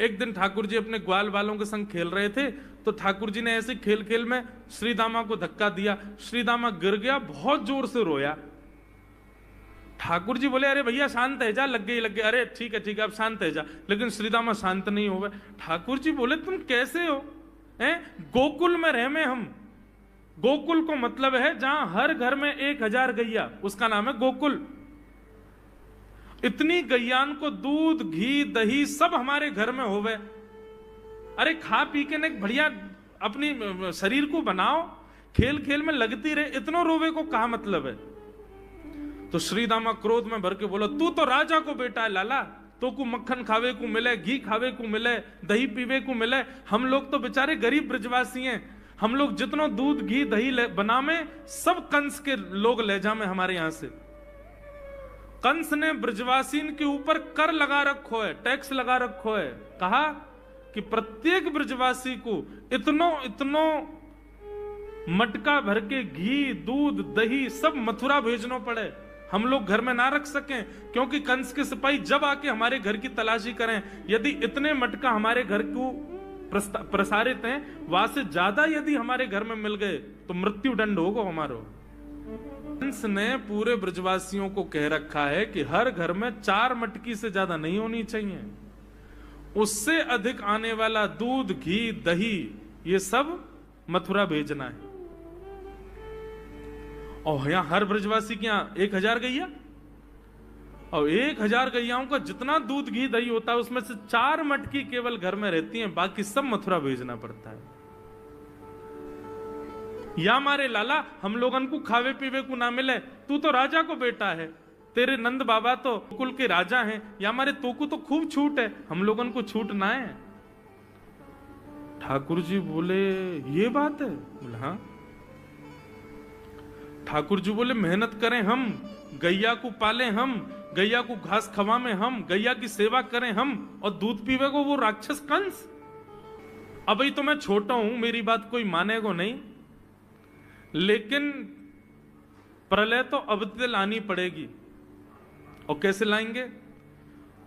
एक दिन ठाकुर जी अपने ग्वाल वालों के संग खेल रहे थे, तो ठाकुर जी ने ऐसे खेल खेल में श्री दामा को धक्का दिया। श्री दामा गिर गया, बहुत जोर से रोया। ठाकुर जी बोले, अरे भैया शांत है जा, लग गई लग गई। अरे ठीक है अब शांत है जा। लेकिन श्री दामा शांत नहीं हुए। ठाकुर जी बोले, तुम कैसे हो? गोकुल में रह में हम। गोकुल को मतलब है जहां हर घर में 1000 गैया, उसका नाम है गोकुल। इतनी गैयान को दूध घी दही सब हमारे घर में होवे। अरे खा पी के ने बढ़िया अपनी शरीर को बनाओ, खेल खेल में लगती रहे, इतनो रोवे को कहा मतलब है? तो श्री दामा क्रोध में भर के बोला, तू तो राजा को बेटा है लाला, तो को मक्खन खावे को मिले, घी खावे को मिले, दही पीवे को मिले। हम लोग तो बेचारे गरीब ब्रजवासी हैं। हम लोग जितनो दूध घी दही बना में सब कंस के लोग ले जामे हमारे यहां से। कंस ने ब्रजवासीन के ऊपर कर लगा रखो है, टैक्स लगा रखो है। कहा कि प्रत्येक ब्रजवासी को इतनो मटका भर के घी दूध दही सब मथुरा भेजना पड़े। हम लोग घर में ना रख सकें, क्योंकि कंस के सिपाही जब आके हमारे घर की तलाशी करें, यदि इतने मटका हमारे घर को प्रसारित हैं, वहां से ज्यादा यदि हमारे घर में मिल गए तो मृत्यु दंड होगा हमारो। कंस ने पूरे ब्रजवासियों को कह रखा है कि हर घर में 4 मटकी से ज्यादा नहीं होनी चाहिए। उससे अधिक आने वाला दूध घी दही ये सब मथुरा भेजना है। और यहां हर ब्रजवासी के यहां 1000 गैया, और 1000 गैयाओं का जितना दूध घी दही होता है उसमें से 4 मटकी केवल घर में रहती हैं, बाकी सब मथुरा भेजना पड़ता है। या मारे लाला हम लोगन को खावे पीवे को ना मिले, तू तो राजा को बेटा है, तेरे नंद बाबा तो कुल के राजा हैं, या मारे तो को तो खूब छूट है, हम लोगन को छूट ना है। ठाकुर जी बोले, ये बात है? बोले हाँ। ठाकुर जी बोले, मेहनत करें हम, गैया को पाले हम, गैया को घास खवाएं हम, गैया की सेवा करें हम, और दूध पीवे को वो राक्षस कंस। अभी तो मैं छोटा हूं, मेरी बात कोई मानेगा नहीं, लेकिन प्रलय तो अब तक लानी पड़ेगी। और कैसे लाएंगे?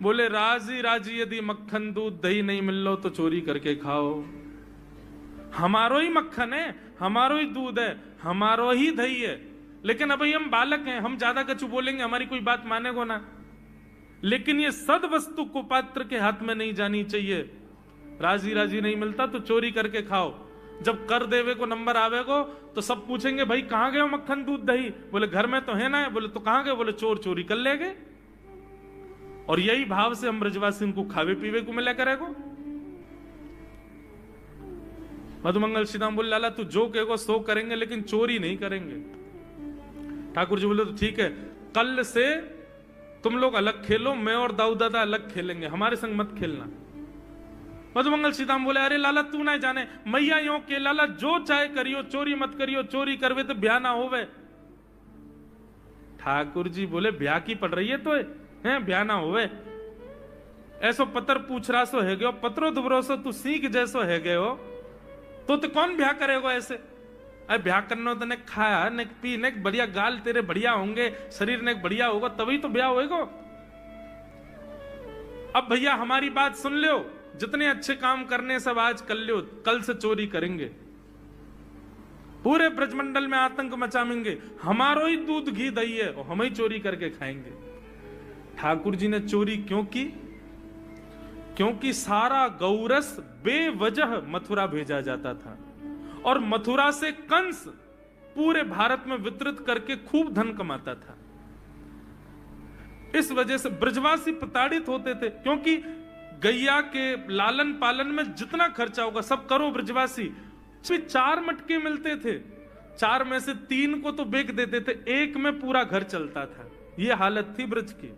बोले, राजी राजी यदि मक्खन दूध दही नहीं मिल लो तो चोरी करके खाओ। हमारो ही मक्खन है, हमारो ही दूध है, हमारो ही दही है, लेकिन अभी हम बालक हैं, हम ज्यादा कछु बोलेंगे हमारी कोई बात मानेगो ना। लेकिन ये सद वस्तु कुपात्र के हाथ में नहीं जानी चाहिए। राजी राजी नहीं मिलता तो चोरी करके खाओ। जब कर देवे को नंबर आवेगो तो सब पूछेंगे, भाई कहां गए मक्खन दूध दही? बोले घर में तो है ना। बोले तो कहां गए? बोले चोर चोरी कर ले गए। और यही भाव से हम ब्रजवासी को खावे पीवे को मिला करेगो। मधुमंगल सीताम बोले, लाला तू जो कहेगो सो करेंगे, लेकिन चोरी नहीं करेंगे। ठाकुर जी बोले, तो ठीक है, कल से तुम लोग अलग खेलो, मैं और दाऊ दादा अलग खेलेंगे, हमारे संग मत खेलना। मधुमंगल सीताम बोले, अरे लाला तू ना जाने, मैया यो के लाला जो चाहे करियो, चोरी मत करियो, चोरी करवे तो ब्याह ना होवे। ठाकुर जी बोले, ब्याह की पड़ रही है तो है, ब्याह ना होवे। ऐसो पत्र पूछ रहा सो है गयो, पत्रो दुबरो सो तू सीख जैसो है गयो, तो कौन ब्याह करेगा ऐसे? अरे ब्याह करना तो ने खाया ने पी ने बढ़िया गाल तेरे बढ़िया होंगे, शरीर ने बढ़िया होगा, तभी तो ब्याह होएगा। अब भैया हमारी बात सुन लो, जितने अच्छे काम करने सब आज कर लो, कल से चोरी करेंगे, पूरे ब्रजमंडल में आतंक मचाएंगे, हमारो ही दूध घी दही है और हम ही चोरी करके खाएंगे। ठाकुर जी ने चोरी क्यों की? क्योंकि सारा गौरस बेवजह मथुरा भेजा जाता था, और मथुरा से कंस पूरे भारत में वितरित करके खूब धन कमाता था। इस वजह से ब्रजवासी प्रताड़ित होते थे, क्योंकि गैया के लालन पालन में जितना खर्चा होगा सब करो ब्रजवासी। 4 मटके मिलते थे, 4 में से 3 को तो बेच देते थे, 1 में पूरा घर चलता था। यह हालत थी ब्रज की।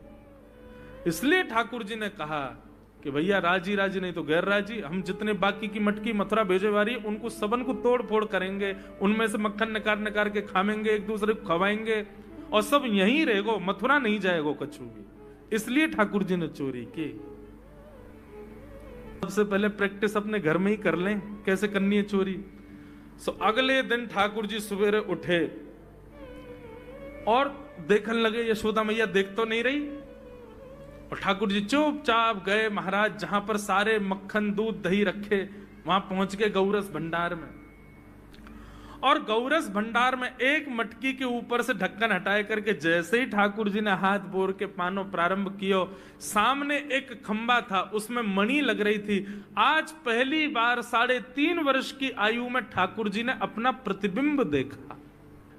इसलिए ठाकुर जी ने कहा कि भैया राजी राजी नहीं तो गैर राजी, हम जितने बाकी की मटकी मथुरा भेजे वाली उनको सबन को तोड़ फोड़ करेंगे, उनमें से मक्खन निकाल निकाल के खाएंगे, एक दूसरे को खवाएंगे, और सब यहीं रहेगो, मथुरा नहीं जाएगो कछु भी। इसलिए ठाकुर जी ने चोरी की। सबसे पहले प्रैक्टिस अपने घर में ही कर लें कैसे करनी है चोरी। अगले दिन ठाकुर जी सवेरे उठे और देखने लगे यशोदा मैया देख तो नहीं रही, और ठाकुर जी चुपचाप गए महाराज जहां पर सारे मक्खन दूध दही रखे, वहां पहुंच गए गौरस भंडार में। और गौरस भंडार में एक मटकी के ऊपर से ढक्कन हटाए करके जैसे ही ठाकुर जी ने हाथ बोर के पानो प्रारंभ किया, सामने एक खंबा था, उसमें मणि लग रही थी। आज पहली बार 3.5 वर्ष की आयु में ठाकुर जी ने अपना प्रतिबिंब देखा।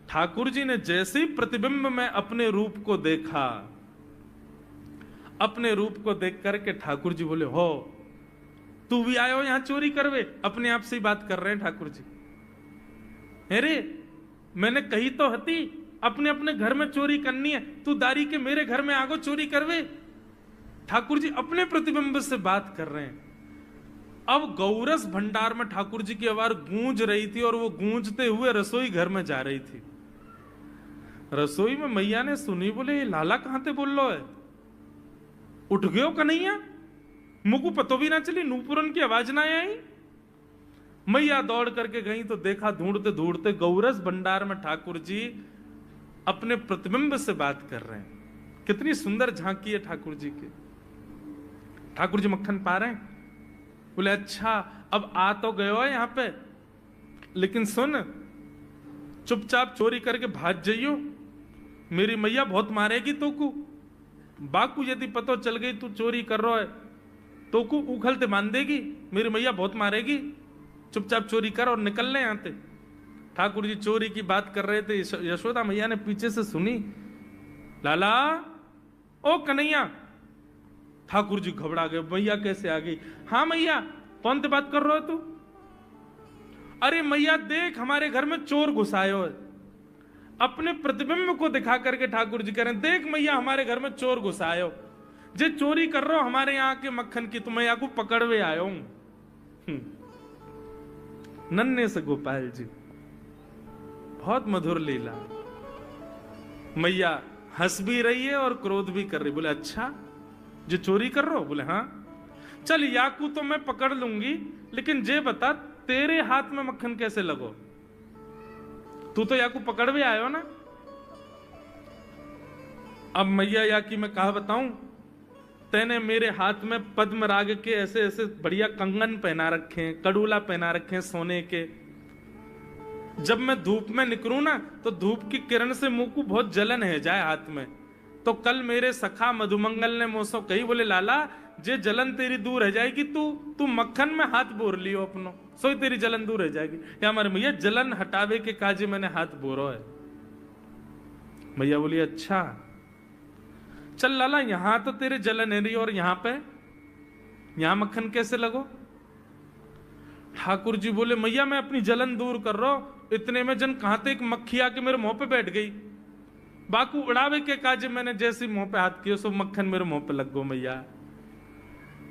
ठाकुर जी ने जैसे ही प्रतिबिंब में अपने रूप को देखा, अपने रूप को देख करके ठाकुर जी बोले, हो तू भी आयो यहां चोरी करवे? अपने आप से ही बात कर रहे हैं ठाकुर जी। अरे मैंने कही तो हती अपने अपने घर में चोरी करनी है, तू दारी के मेरे घर में आगो चोरी करवे? ठाकुर जी अपने प्रतिबिंब से बात कर रहे हैं। अब गौरस भंडार में ठाकुर जी की आवाज गूंज रही थी और वो गूंजते हुए रसोई घर में जा रही थी। रसोई में मैया ने सुनी, बोले ये लाला कहां थे बोल लो है, उठ गयो कन्हैया? मुझको पतो भी ना चली, नूपुरन की आवाज ना आई। मैया दौड़ करके गई तो देखा ढूंढते ढूंढते गौरस भंडार में ठाकुर जी अपने प्रतिबिंब से बात कर रहे हैं। कितनी सुंदर झांकी है ठाकुर जी की। ठाकुर जी मक्खन पा रहे हैं। बोले अच्छा अब आ तो गयो है यहां पे, लेकिन सुन चुपचाप चोरी करके भाग जाइयो, मेरी मैया बहुत मारेगी तो को। बाकू यदि पतो चल गई तू चोरी कर रहा है तो को उखलते मान देगी, मेरी मैया बहुत मारेगी। चुपचाप चोरी कर और निकल ले यहां से। ठाकुर जी चोरी की बात कर रहे थे, यशोदा मैया ने पीछे से सुनी, लाला ओ कन्हैया। ठाकुर जी घबरा गए, मैया कैसे आ गई? हाँ मैया, कौन सी बात कर रहे हो तू? अरे मैया देख हमारे घर में चोर घुसायो है। अपने प्रतिबिंब को दिखा करके ठाकुर जी कह रहे हैं, देख मैया हमारे घर में चोर घुसायो, जे चोरी कर रहे हो हमारे यहाँ के मक्खन की, तो मैं यहाँ को पकड़वे आयो हूं। नन्हे से गोपाल जी, बहुत मधुर लीला। मैया हंस भी रही है और क्रोध भी कर रही। बोले अच्छा जो चोरी कर रहे हो? बोले हाँ। चल याकू तो मैं पकड़ लूंगी, लेकिन जे बता तेरे हाथ में मक्खन कैसे लगो? तू तो याकू पकड़ भी आयो ना। अब मैया याकी मैं कहा बताऊं, तेने मेरे हाथ में पद्मराग के ऐसे ऐसे बढ़िया कंगन पहना रखे हैं, कड़ूला पहना रखे हैं सोने के। जब मैं धूप में निकलूं ना तो धूप की किरण से मुंह को बहुत जलन है जाए हाथ में। तो कल मेरे सखा मधुमंगल ने मुझसे कही, बोले लाला जे जलन तेरी दूर रह जाएगी, तू मक्खन में हाथ बोर लियो अपनो, सोई तेरी जलन दूर रह जाएगी। क्या हमारे मैया जलन हटावे के काजे मैंने हाथ बोरो है। मैया बोली अच्छा चल लाला, यहां तो तेरे जलन है रही और यहां मक्खन कैसे लगो? ठाकुर जी बोले मैया मैं अपनी जलन दूर कर रहा हूं। इतने में जन कहां थे एक मक्खी आके मेरे मुंह पे बैठ गई। बाकू उड़ावे के काजे मैंने जैसे मुंह पे हाथ किया सो मक्खन मेरे मुंह पे लग गो।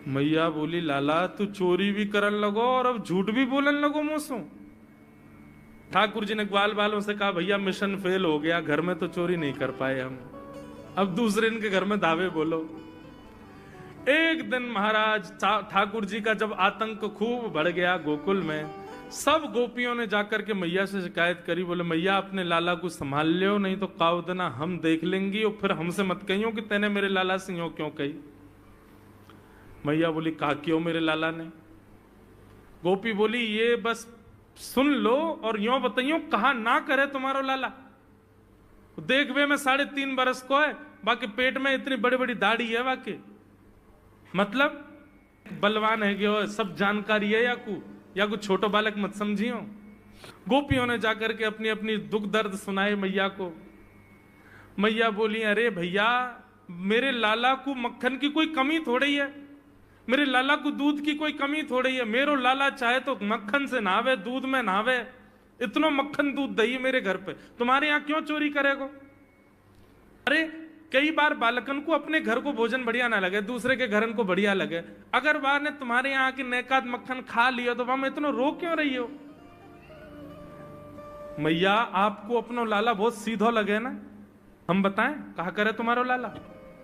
मैया बोली लाला तू चोरी भी करन लगो और अब झूठ भी बोलन लगो मुंह। ठाकुर जी ने ग्वाल वालों से कहा भैया मिशन फेल हो गया, घर में तो चोरी नहीं कर पाए हम, अब दूसरे इनके घर में दावे बोलो। एक दिन महाराज ठाकुर जी का जब आतंक खूब बढ़ गया गोकुल में, सब गोपियों ने जाकर के मैया से शिकायत करी। बोले मैया अपने लाला को संभाल लियो, नहीं तो कावदना हम देख लेंगी और फिर हमसे मत कहियो कि तेने मेरे लाला से यूं क्यों कही। मैया बोली कहा क्यों मेरे लाला ने? गोपी बोली ये बस सुन लो और यूं बताइयो कहा ना करे तुम्हारो लाला। देख वे मैं 3.5 बरस को है, बाकी पेट में इतनी बड़ी बड़ी दाढ़ी है, बाकी मतलब बलवान है कि सब जानकारी है या कुछ छोटो बालक मत समझियो। गोपियों ने जाकर के अपनी अपनी दुख दर्द सुनाए मैया को। मैया बोली अरे भैया मेरे लाला को मक्खन की कोई कमी थोड़ी है, मेरे लाला को दूध की कोई कमी थोड़ी है। मेरो लाला चाहे तो मक्खन से नहावे, दूध में नहावे, इतना मक्खन दूध दही मेरे घर पे, तुम्हारे यहां क्यों चोरी करेगो? अरे कई बार बालकन को अपने घर को भोजन बढ़िया ना लगे, दूसरे के घर को बढ़िया लगे, अगर बार ने तुम्हारे यहाँ की नेकात मक्खन खा लिया तो वहां इतना रो क्यों रही हो? मैया आपको अपनो लाला बहुत सीधो लगे ना, हम बताएं कहा करे तुम्हारा लाला?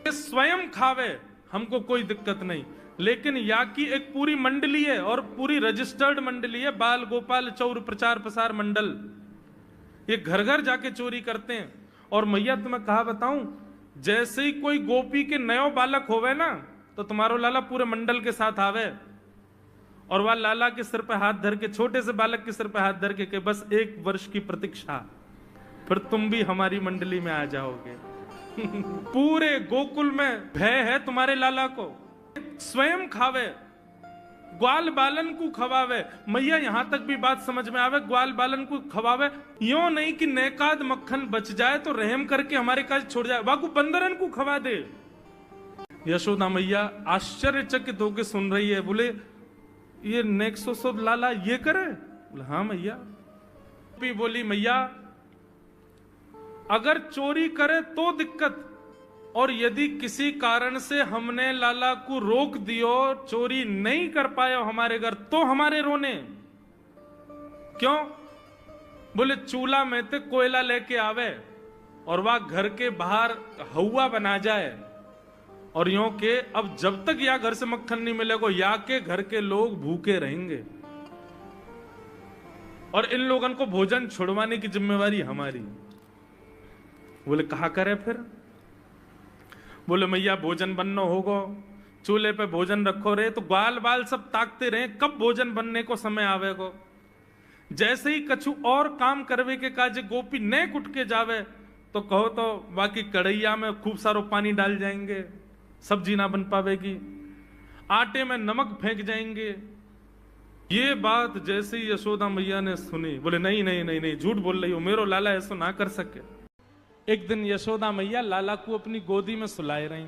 स्वयं खावे हमको कोई दिक्कत नहीं, लेकिन या की एक पूरी मंडली है और पूरी रजिस्टर्ड मंडली है, बाल गोपाल चौर प्रचार प्रसार मंडल, ये घर घर जाके चोरी करते हैं। और मैया तुम्हें कहा बताऊं, जैसे ही कोई गोपी के नयो बालक होवे ना, तो तुम्हारो लाला पूरे मंडल के साथ आवे और वह लाला के सिर पे हाथ धर के, छोटे से बालक के सिर पे हाथ धर के बस 1 वर्ष की प्रतीक्षा, फिर तुम भी हमारी मंडली में आ जाओगे। पूरे गोकुल में भय है तुम्हारे लाला को। स्वयं खावे, ग्वाल बालन को खवावे। मैया यहां तक भी बात समझ में आवे, ग्वाल बालन को खवावे, यो नहीं कि नेकाद मक्खन बच जाए तो रहम करके हमारे काज छोड़ जाए, वाकू बंदरन को खवा दे। यशोदा मैया आश्चर्यचकित होकर सुन रही है। बोले ये नेक्सो लाला ये करे? बोले हाँ मैया। भी बोली मैया अगर चोरी करे तो दिक्कत, और यदि किसी कारण से हमने लाला को रोक दियो, चोरी नहीं कर पाए हमारे घर, तो हमारे रोने क्यों? बोले चूल्हा में ते कोयला लेके आवे और वह घर के बाहर हवा बना जाए, और यूं के अब जब तक या घर से मक्खन नहीं मिलेगा या के घर के लोग भूखे रहेंगे, और इन लोगों को भोजन छुड़वाने की जिम्मेवारी हमारी। बोले कहा करे फिर? बोले मैया भोजन बनना होगा, चूल्हे पे भोजन रखो रे, तो ग्वाल बाल सब ताकते रहे कब भोजन बनने को समय आवेगो। जैसे ही कछु और काम करवे के काजे गोपी ने कुट के जावे, तो कहो तो बाकी कढ़ैया में खूब सारो पानी डाल जाएंगे, सब्जी ना बन पावेगी, आटे में नमक फेंक जाएंगे। ये बात जैसे ही यशोदा मैया ने सुनी, बोले नहीं नहीं नहीं नहीं, झूठ बोल रही हो, मेरो लाला ऐसा ना कर सके। एक दिन यशोदा मैया लाला को अपनी गोदी में सुलाए रही,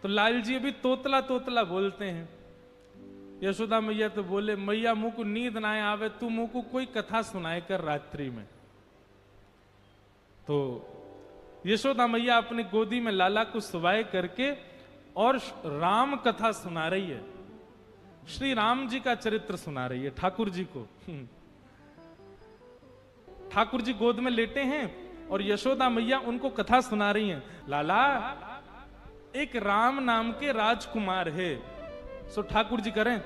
तो लाल जी अभी तोतला तोतला बोलते हैं। यशोदा मैया तो बोले मैया मुंह को नींद ना आवे, तू मुंह को कोई कथा सुनाए कर रात्रि में। तो यशोदा मैया अपनी गोदी में लाला को सुवाए करके और राम कथा सुना रही है, श्री राम जी का चरित्र सुना रही है ठाकुर जी को। ठाकुर जी गोद में लेटे हैं और यशोदा मैया उनको कथा सुना रही हैं। लाला एक राम नाम के राजकुमार है। सो ठाकुर जी करें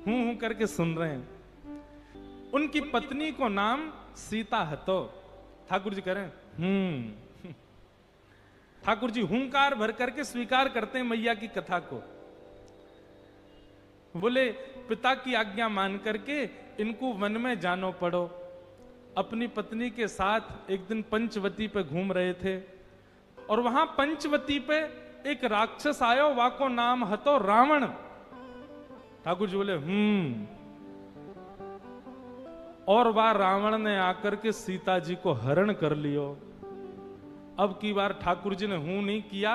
हूं करके सुन रहे हैं। उनकी पत्नी को नाम सीता है। तो ठाकुर जी करें ठाकुर जी हुंकार भर करके स्वीकार करते हैं मैया की कथा को। बोले पिता की आज्ञा मान करके इनको वन में जानो पड़ो। अपनी पत्नी के साथ एक दिन पंचवती पे घूम रहे थे और वहां पंचवती पे एक राक्षस आयो, वाको नाम हतो रावण। ठाकुर जी बोले और वह रावण ने आकर के सीता जी को हरण कर लियो। अब की बार ठाकुर जी ने हूं नहीं किया,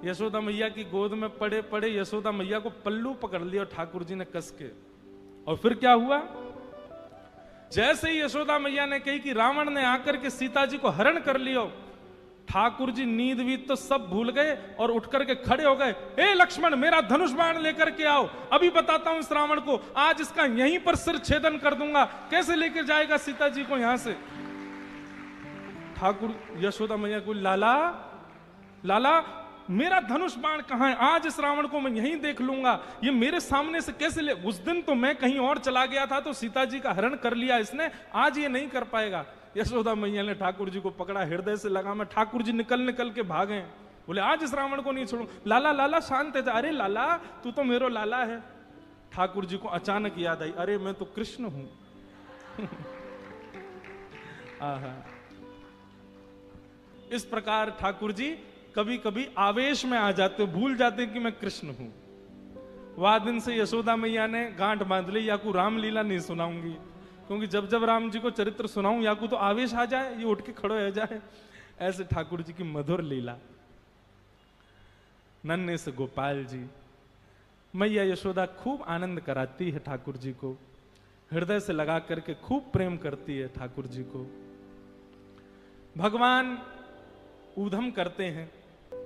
यशोदा मैया की गोद में पड़े पड़े यशोदा मैया को पल्लू पकड़ लिया ठाकुर जी ने कस के। और फिर क्या हुआ? जैसे ही यशोदा मैया ने कही कि रावण ने आकर के सीता जी को हरण कर लियो, ठाकुर जी नींद वीत तो सब भूल गए और उठ करके खड़े हो गए। ए लक्ष्मण मेरा धनुष बाण लेकर के आओ, अभी बताता हूं इस रावण को, आज इसका यहीं पर सिर छेदन कर दूंगा। कैसे लेकर जाएगा सीता जी को यहां से? ठाकुर यशोदा मैया को लाला लाला मेरा धनुष बाण कहां है? आज इस रावण को मैं यहीं देख लूंगा, ये मेरे सामने से कैसे ले? उस दिन तो मैं कहीं और चला गया था तो सीता जी का हरण कर लिया इसने, आज ये नहीं कर पाएगा। यशोदा मैया ने ठाकुर जी को पकड़ा, हृदय से लगा मैं, ठाकुर जी निकल निकल के भागे। बोले आज इस रावण को नहीं छोड़ू। लाला लाला शांत है। अरे लाला तू तो मेरो लाला है। ठाकुर जी को अचानक याद आई, अरे मैं तो कृष्ण हूं। इस प्रकार ठाकुर जी कभी कभी आवेश में आ जाते, भूल जाते कि मैं कृष्ण हूं। वह दिन से यशोदा मैया ने गांठ बांध ली, याकू रामलीला नहीं सुनाऊंगी, क्योंकि जब जब राम जी को चरित्र सुनाऊं याकू तो आवेश आ जाए, ये उठ के खड़े हो जाए। ऐसे ठाकुर जी की मधुर लीला। नन्हे से गोपाल जी, मैया यशोदा खूब आनंद कराती है ठाकुर जी को, हृदय से लगा करके खूब प्रेम करती है ठाकुर जी को। भगवान ऊधम करते हैं,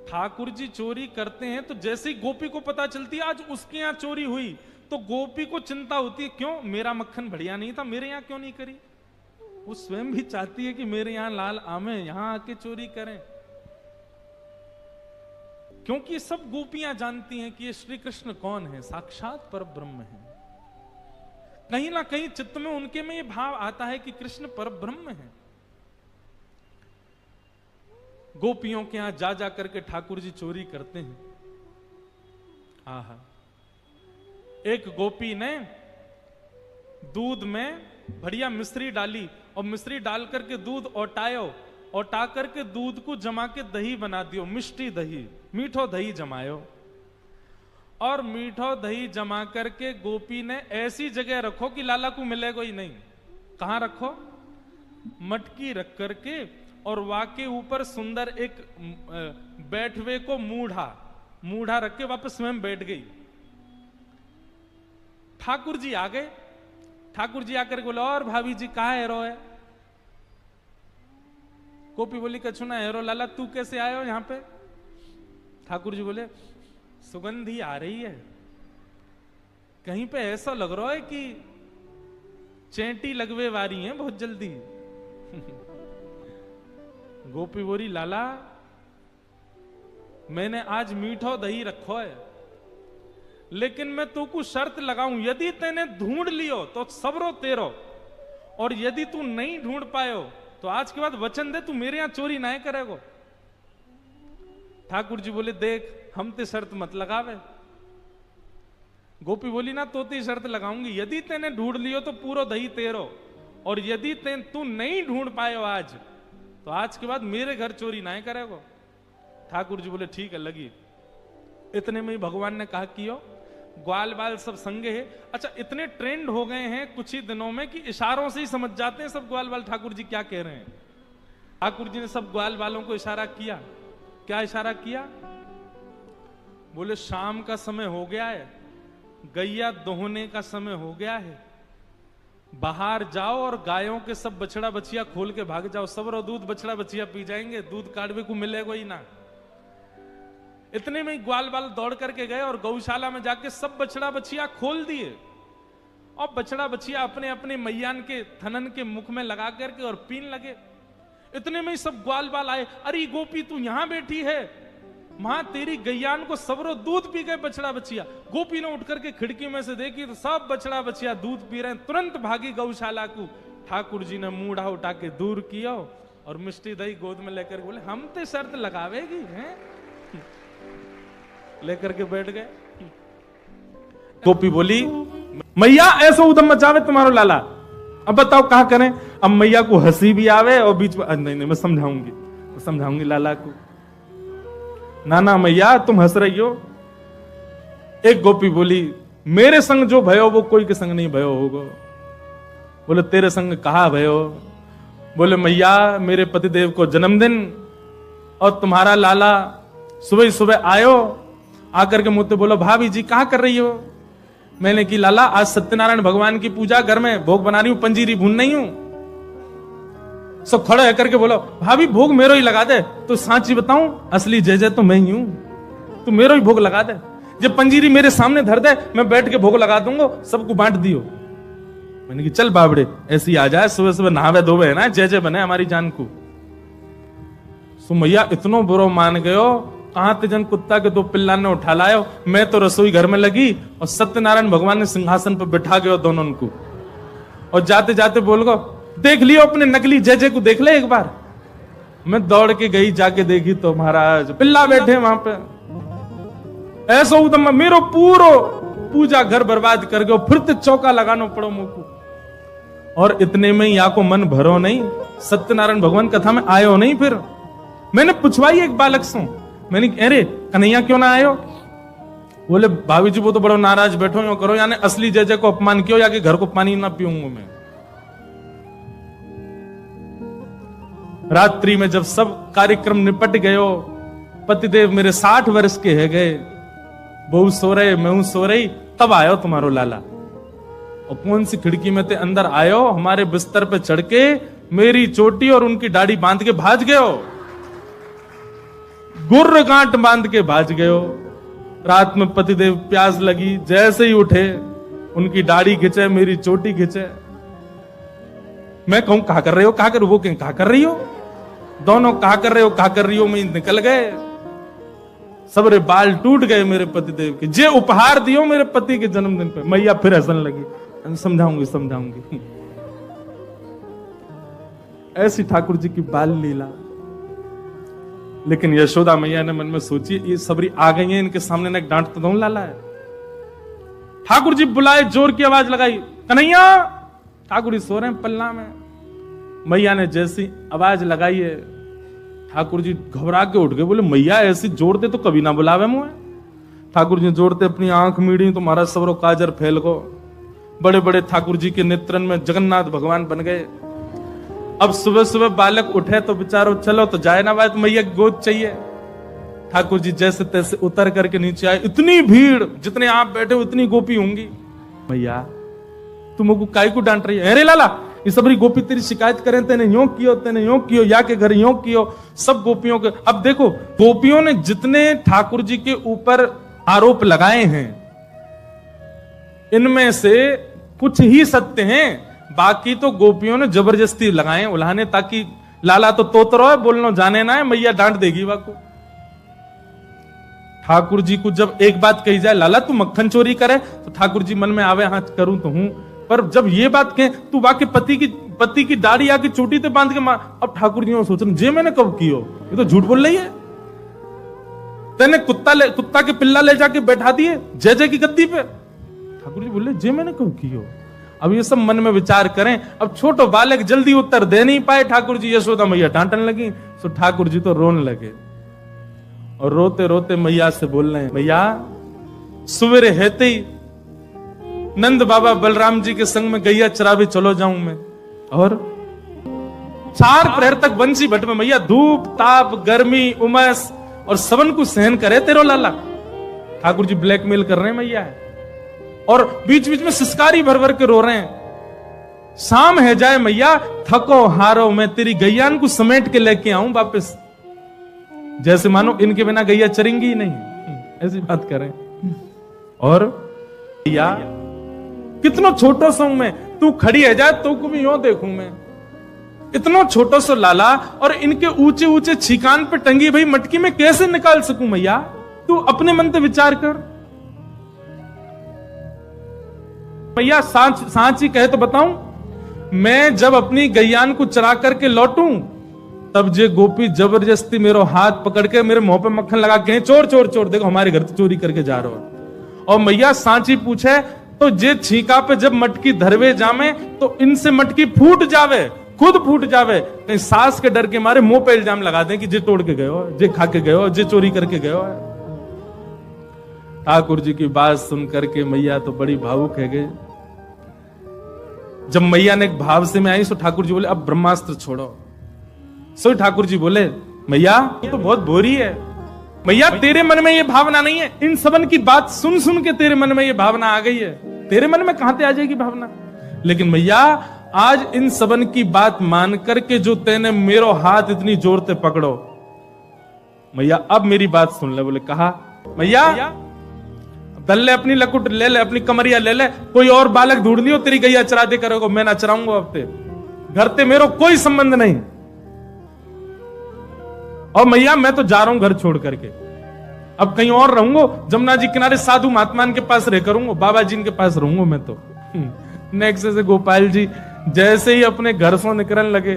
ठाकुर जी चोरी करते हैं, तो जैसे ही गोपी को पता चलती है आज उसके यहां चोरी हुई, तो गोपी को चिंता होती है, क्यों मेरा मक्खन बढ़िया नहीं था, मेरे यहां क्यों नहीं करी? वो स्वयं भी चाहती है कि मेरे यहां लाल आमे, यहां आके चोरी करें। क्योंकि सब गोपियां जानती हैं कि ये श्री कृष्ण कौन है, साक्षात पर ब्रह्म है। कहीं ना कहीं चित्त में उनके में ये भाव आता है कि कृष्ण पर ब्रह्म है। गोपियों के यहां जा जा करके ठाकुर जी चोरी करते हैं। आहा, एक गोपी ने दूध में बढ़िया मिश्री डाली और मिश्री डाल करके दूध ओटायो, ओटा करके दूध को जमा के दही बना दियो, मिष्टी दही, मीठो दही जमायो। और मीठो दही जमा करके गोपी ने ऐसी जगह रखो कि लाला को मिलेगा ही नहीं। कहां रखो? मटकी रख करके, और वाके ऊपर सुंदर एक बैठवे को मूढ़ा रख के वापस स्वयं बैठ गई। ठाकुर जी आ गए। ठाकुर जी आकर बोला, और भाभी जी कहा हेरो है? गोपी बोली, कछु ना हेरो लाला, तू कैसे आए हो यहां पे? ठाकुर जी बोले, सुगंधी आ रही है, कहीं पे ऐसा लग रहा है कि चेंटी लगवे वारी है बहुत जल्दी। गोपी बोली, लाला मैंने आज मीठो दही रखो है, लेकिन मैं तू को शर्त लगाऊं, यदि तेने ढूंढ लियो तो सबरो तेरो, और यदि तू नहीं ढूंढ पायो तो आज के बाद वचन दे तू मेरे यहां चोरी ना करेगो। ठाकुर जी बोले, देख हम ते शर्त मत लगावे। गोपी बोली, ना तो ते शर्त लगाऊंगी, यदि तेने ढूंढ लियो तो पूरा दही तेरो, और यदि तू नहीं ढूंढ पायो आज, तो आज के बाद मेरे घर चोरी ना करेगो। ठाकुर जी बोले, ठीक है लगी। इतने में ही भगवान ने कहा कियो, ग्वाल बाल सब संगे है। अच्छा, इतने ट्रेंड हो गए हैं कुछ ही दिनों में कि इशारों से ही समझ जाते हैं सब ग्वाल बाल ठाकुर जी क्या कह रहे हैं। ठाकुर जी ने सब ग्वाल बालों को इशारा किया। क्या इशारा किया? बोले, शाम का समय हो गया है, गैया दोहने का समय हो गया है, बाहर जाओ और गायों के सब बछड़ा बछिया खोल के भाग जाओ, सब रो दूध बछड़ा बछिया पी जाएंगे, दूध काढ़वे को मिलेगा ही ना। इतने में ही ग्वाल बाल दौड़ करके गए और गौशाला में जाके सब बछड़ा बछिया खोल दिए, और बछड़ा बछिया अपने अपने मैयान के थनन के मुख में लगा करके और पीन लगे। इतने में ही सब ग्वाल बाल आए, अरे गोपी तू यहां बैठी है, मां तेरी गैयान को सबरो दूध पी गए बछड़ा बछिया। गोपी ने उठ करके खिड़की में से देखी तो सब बछड़ा बछिया दूध पी रहे हैं, तुरंत भागी गौशाला को। ठाकुर जी ने मूढ़ा उठा के दूर किया और मिष्टी दही गोद में लेकर बोले, हम ते शर्त लगावेगी हैं? लेकर के बैठ गए। गोपी बोली, मैया ऐसा उदम मचावे तुम्हारो लाला, अब बताओ कहा करें? अब मैया को हंसी भी आवे और बीच में, नहीं मैं समझाऊंगी लाला को। ना मैया तुम हंस रही हो। एक गोपी बोली, मेरे संग जो भयो वो कोई के संग नहीं भयो होगा। बोले, तेरे संग कहा भयो? बोले, मैया मेरे पतिदेव को जन्मदिन, और तुम्हारा लाला सुबह सुबह आयो, आकर के मुझसे बोलो, भाभी जी कहां कर रही हो? मैंने की, लाला आज सत्यनारायण भगवान की पूजा, घर में भोग बना रही हूं, पंजीरी भून नहीं हूं। सब खड़े होकर के बोलो, भाभी भोग मेरो ही लगा दे। तो सांची बताऊं, असली जय जय तो मैं ही हूं, तू मेरो ही भोग लगा दे। जब पंजीरी मेरे सामने धर दे, मैं बैठ के भोग लगा दूंगा, सबको बांट दियो। मैंने की, चल बाबड़े ऐसी आ जाए, सुबह सुबह नहावे धोवे है ना, जय जय बने हमारी जान को। सुमैया इतनो बुरो मान गयो, कहां ते जन कुत्ता के दो पिल्ला ने उठा लायो। मैं तो रसोई घर में लगी और सत्यनारायण भगवान ने सिंहासन पर बिठा गयो दोनों को, और जाते जाते बोल गो, देख लियो अपने नकली जय जय को, देख ले एक बार। मैं दौड़ के गई, जाके देखी तो महाराज पिल्ला बैठे वहां पे। ऐसा उदम मेरो पूरो पूजा घर बर्बाद कर गयो, फिर तो चौका लगाना पड़ो मुझको। और इतने में या को मन भरो नहीं, सत्यनारायण भगवान कथा में आयो नहीं। फिर मैंने पूछवाई एक बालक से, मैंने अरे कन्हैया क्यों ना आयो? बोले, भाभी जी वो तो बड़ो नाराज बैठो, यो करो, यानी असली जय जय को अपमान क्यों, या कि घर को पानी ना पीऊंगा मैं। रात्रि में जब सब कार्यक्रम निपट गयो, पतिदेव मेरे 60 वर्ष के है गए, बहू सो रहे, मैं सो रही, तब आयो तुम्हारो लाला। और कौन सी खिड़की में ते अंदर आयो, हमारे बिस्तर पे चढ़ के मेरी चोटी और उनकी दाढ़ी बांध के भाज गयो, गुर्र गांठ बांध के भाज गयो। रात में पतिदेव प्यास लगी, जैसे ही उठे उनकी दाढ़ी खिंचे, मेरी चोटी खिंचे। मैं कहूं कहा कर रहे हो, कहा कर, वो कहें कहा कर रही हो, दोनों कहा कर रहे हो, कहा कर रही हो, मैं निकल गए। सबरे बाल टूट गए मेरे पतिदेव के, जे उपहार दियो मेरे पति के जन्मदिन पे। मैया फिर हंसने लगी, समझाऊंगी। ऐसी ठाकुर जी की बाल लीला। लेकिन यशोदा मैया ने मन में सोची, ये सबरी आ गई है, इनके सामने ना डांट तो दो लाला है। ठाकुर जी बुलाए, जोर की आवाज लगाई, कन्हैया। ठाकुर जी सो रहे हैं पल्ला में। मैया ने जैसी आवाज लगाई है, ठाकुर जी घबरा के उठ गए, बोले मैया ऐसी जोड़ते तो कभी ना बुलावे मुझे। ठाकुर जी जोड़ते अपनी आंख मीड़ी, तुम्हारा सबरो काजर फैल गो। बड़े बड़े ठाकुर जी के नेत्रन में जगन्नाथ भगवान बन गए। अब सुबह सुबह बालक उठे तो बेचारो चलो तो जाए ना, बात मैया गोद चाहिए। ठाकुर जी जैसे तैसे उतर करके नीचे आए। इतनी भीड़, जितने आप बैठे उतनी गोपी होंगी। मैया तुमको काय को डांट रही है? अरे लाला, ये सबरी गोपी तेरी शिकायत करें, तेने यूं कियो, या के घर यूं कियो। सब गोपियों के, अब देखो गोपियों ने जितने ठाकुर जी के ऊपर आरोप लगाए हैं, इनमें से कुछ ही सत्य हैं, बाकी तो गोपियों ने जबरदस्ती लगाए उल्हाने, ताकि लाला तो तोतरो है, बोलना जाने ना है, मैया डांट देगी वाको। ठाकुर जी को जब एक बात कही जाए, लाला तू मक्खन चोरी करे, तो ठाकुर जी मन में आवे, हाँ करूं तो हूं, पर जब ये बात कहे तू वाके पति की दाढ़ी आके चोटी ते बांध के मार, अब ठाकुर जी सोच रहे जे मैंने कब कियो, ये तो झूठ बोल रही है। तेने कुत्ता के पिल्ला ले जाके बैठा दिए जय जय की गद्दी पे। ठाकुर जी बोले जे मैंने कब कियो। अब ये सब मन में विचार करें। अब छोटो बालक जल्दी उत्तर दे नहीं पाए। ठाकुर जी यशोदा मैया डांटन लगी, तो ठाकुर जी तो रोने लगे और रोते रोते मैया से बोल रहे हैं, मैया सवेरे हेते ही नंद बाबा बलराम जी के संग में गैया चरावे चलो जाऊं मैं, और 4 प्रहर तक बंसी भट्ट में मैया धूप ताप गर्मी उमस और सबन को सहन करे तेरो लाला। ठाकुर जी ब्लैकमेल कर रहे हैं मैया है, और बीच बीच में सिसकारी भर भर के रो रहे हैं। शाम है जाए मैया, थको हारो मैं तेरी गैयान को समेट के लेके आऊं वापस, जैसे मानो इनके बिना गैया चरेंगी ही नहीं, ऐसी बात करें। और भैया कितना छोटो सो मैं, तू खड़ी है जाए तो को भी यूं देखूं मैं, इतना छोटो सो लाला, और इनके ऊंचे ऊंचे छिकान पे टंगी भाई मटकी में कैसे निकाल सकूं मैया, तू अपने मन से विचार कर। मैया सांची कहे तो बताऊं, मैं जब अपनी गैयान को चरा करके लौटूं, तब जे गोपी जबरदस्ती मेरो हाथ पकड़ के मेरे मुंह पे मक्खन लगा के चोर चोर चोर, देखो हमारे घर से चोरी करके जा रहा हो। और मैया सांची पूछे तो जे छीका पे जब मटकी धरवे जामे तो इनसे मटकी फूट जावे, खुद फूट जावे, कहीं सास के डर के मारे मुंह पे इल्जाम लगा दें कि जे तोड़ के गए हो, जे खा के गए हो, जे चोरी करके गए हो। ठाकुर जी की बात सुन करके मैया तो बड़ी भावुक है गए। जब मैया ने एक भाव से में आई, तो ठाकुर जी बोले अब ब्रह्मास्त्र छोड़ो। सो ठाकुर जी बोले मैया ये तो बहुत बोरी है, मैया तेरे मन में ये भावना नहीं है, इन सबन की बात सुन सुन के तेरे मन में ये भावना आ गई है, तेरे मन में कहां से आ जाएगी भावना। लेकिन मैया आज इन सबन की बात मान करके जो तेने मेरो हाथ इतनी जोर से पकड़ो, मैया अब मेरी बात सुन ले। बोले कहा मैया दल ले, अपनी लकुट ले ले, अपनी कमरिया ले ले, कोई और बालक ढूंढ लियो, तेरी गैया चरा दे करोगे, मैं ना चराऊंगा अब ते, घर ते मेरो कोई संबंध नहीं। और मैया मैं तो जा रहा हूं घर छोड़ करके, अब कहीं और रहूंगा, जमुना जी किनारे साधु महात्मान के पास रह करूंगा, बाबा जी के पास रहूंगा मैं तो। नेक्स्ट से गोपाल जी जैसे ही अपने घर से निकलने लगे,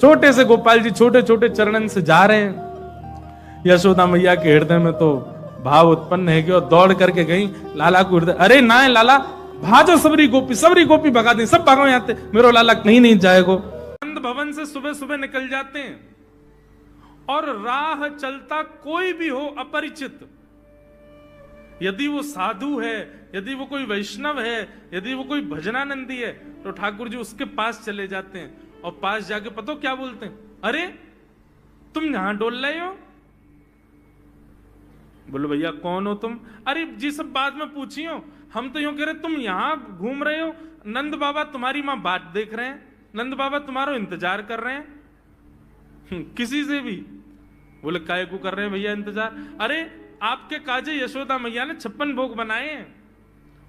छोटे से गोपाल जी छोटे छोटे चरणन से जा रहे हैं। यशोदा मैया के हृदय में तो भाव उत्पन्न है कि और दौड़ करके गई लाला को हृदय, अरे ना लाला भाजो, सबरी गोपी भगा दी, सब भागो यहाँ, मेरो लाला कहीं नहीं जाएगो। नंद भवन से सुबह सुबह निकल जाते हैं, और राह चलता कोई भी हो अपरिचित, यदि वो साधु है, यदि वो कोई वैष्णव है, यदि वो कोई भजनानंदी है, तो ठाकुर जी उसके पास चले जाते हैं, और पास जाके पता क्या बोलते हैं, अरे तुम यहां डोल रहे हो। बोलो भैया कौन हो तुम? अरे जी सब बाद में पूछियो, हम तो यूं कह रहे तुम यहां घूम रहे हो, नंद बाबा तुम्हारी मां बात देख रहे हैं, नंद बाबा तुम्हारा इंतजार कर रहे हैं। किसी से भी? बोले काय को कर रहे हैं भैया इंतजार? अरे आपके काजे यशोदा मैया ने 56 भोग बनाए हैं,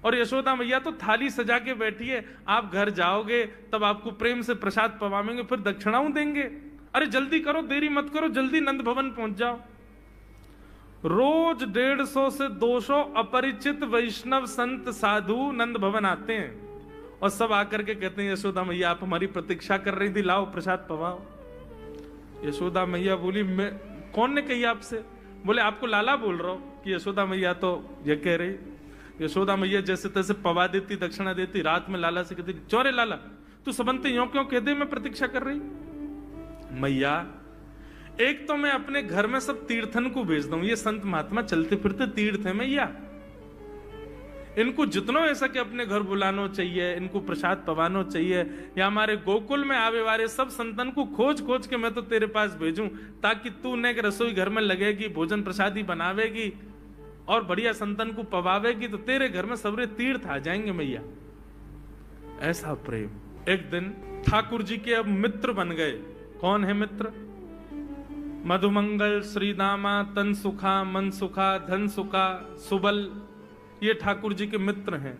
और यशोदा मैया तो थाली सजा के बैठी है, आप घर जाओगे तब आपको प्रेम से प्रसाद पवाएंगे, फिर दक्षिणाओं देंगे। अरे जल्दी करो, देरी मत करो, जल्दी नंद भवन पहुंच जाओ। रोज 150 से 200 अपरिचित वैष्णव संत साधु नंद भवन आते हैं, और सब आकर के कहते हैं यशोदा मैया आप हमारी प्रतीक्षा कर रही थी, लाओ प्रसाद पवाओ। यशोदा मैया बोली मैं कौन ने कही आपसे? बोले आपको लाला बोल रहा हूं कि यशोदा मैया तो ये कह रही। यशोदा मैया जैसे तैसे पवा देती, दक्षिणा देती, रात में लाला से कहती, चौरे लाला तू सबंते यूं क्यों कह दे, मैं प्रतीक्षा कर रही। मैया एक तो मैं अपने घर में सब तीर्थन को भेज दूं, ये संत महात्मा चलते फिरते तीर्थ है मैया, इनको जितनो ऐसा कि अपने घर बुलानो चाहिए, इनको प्रसाद पवानो चाहिए, या हमारे गोकुल में आवे वाले सब संतन को खोज खोज के मैं तो तेरे पास भेजूं, ताकि तू ने रसोई घर में लगेगी, भोजन प्रसादी बनावेगी और बढ़िया संतन को पवावेगी, तो तेरे घर में सबरे तीर्थ आ जाएंगे मैया। ऐसा प्रेम। एक दिन ठाकुर जी के अब मित्र बन गए। कौन है मित्र? मधुमंगल, श्रीदामा, तन सुखा, मन सुखा, धन सुखा, सुबल, ये ठाकुर जी के मित्र हैं।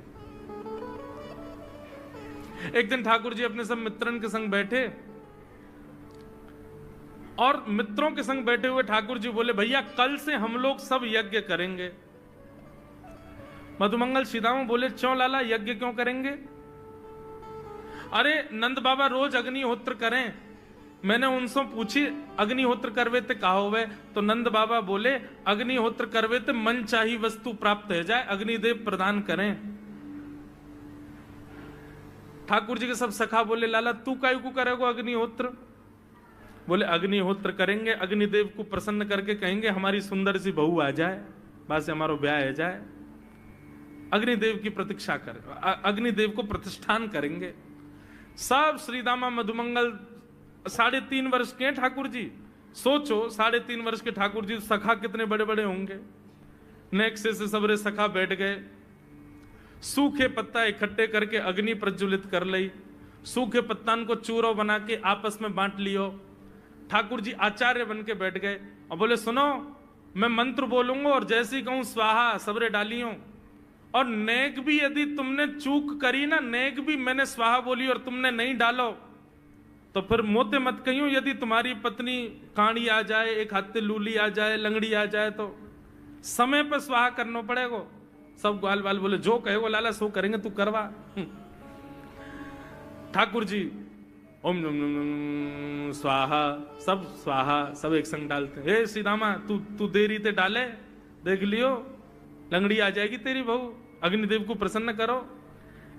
एक दिन ठाकुर जी अपने सब मित्रन के संग बैठे और मित्रों के संग बैठे हुए ठाकुर जी बोले, भैया कल से हम लोग सब यज्ञ करेंगे। मधुमंगल, श्रीदामा बोले, क्यों लाला यज्ञ क्यों करेंगे? अरे नंद बाबा रोज अग्निहोत्र करें। मैंने उनसे पूछी अग्निहोत्र करवे ते कहा होवे, तो नंद बाबा बोले अग्निहोत्र करवे ते मन चाही वस्तु प्राप्त हो जाए, अग्निदेव प्रदान करें। ठाकुर जी के सब सखा बोले, लाला तू काहे को करेगो अग्निहोत्र? बोले अग्निहोत्र करेंगे, अग्निदेव को प्रसन्न करके कहेंगे हमारी सुंदर सी बहू आ जाए, बस हमारा ब्याह हो जाए। अग्निदेव की प्रतीक्षा कर, अग्निदेव को प्रतिष्ठान करेंगे। सब श्रीदामा मधुमंगल 3.5 वर्ष के ठाकुर जी, सोचो 3.5 वर्ष के ठाकुर जी, सखा कितने बड़े बड़े होंगे। नेक्स्ट से सबरे सखा बैठ गए, सूखे पत्ता इकट्ठे करके अग्नि प्रज्वलित कर ली, सूखे पत्तान को चूरो बना के आपस में बांट लियो। ठाकुर जी आचार्य बन के बैठ गए और बोले, सुनो मैं मंत्र बोलूंगा और जैसे ही कहूं स्वाहा सबरे डालियो, और नेक भी यदि तुमने चूक करी ना, नेक भी मैंने स्वाहा बोली और तुमने नहीं डालो, तो फिर मोते मत कहियो, यदि तुम्हारी पत्नी काणी आ जाए, एक हाथे लूली आ जाए, लंगड़ी आ जाए, तो समय पर स्वाहा करना पड़ेगा। सब ग्वाल बाल बोले, जो कहेगो लाला सो करेंगे, तू करवा। ठाकुर जी ओम नम नम नम स्वाहा, सब स्वाहा, सब एक संग डालते। हे सीदामा तू देरी ते डाले, देख लियो लंगड़ी आ जाएगी तेरी बहू, अग्निदेव को प्रसन्न करो।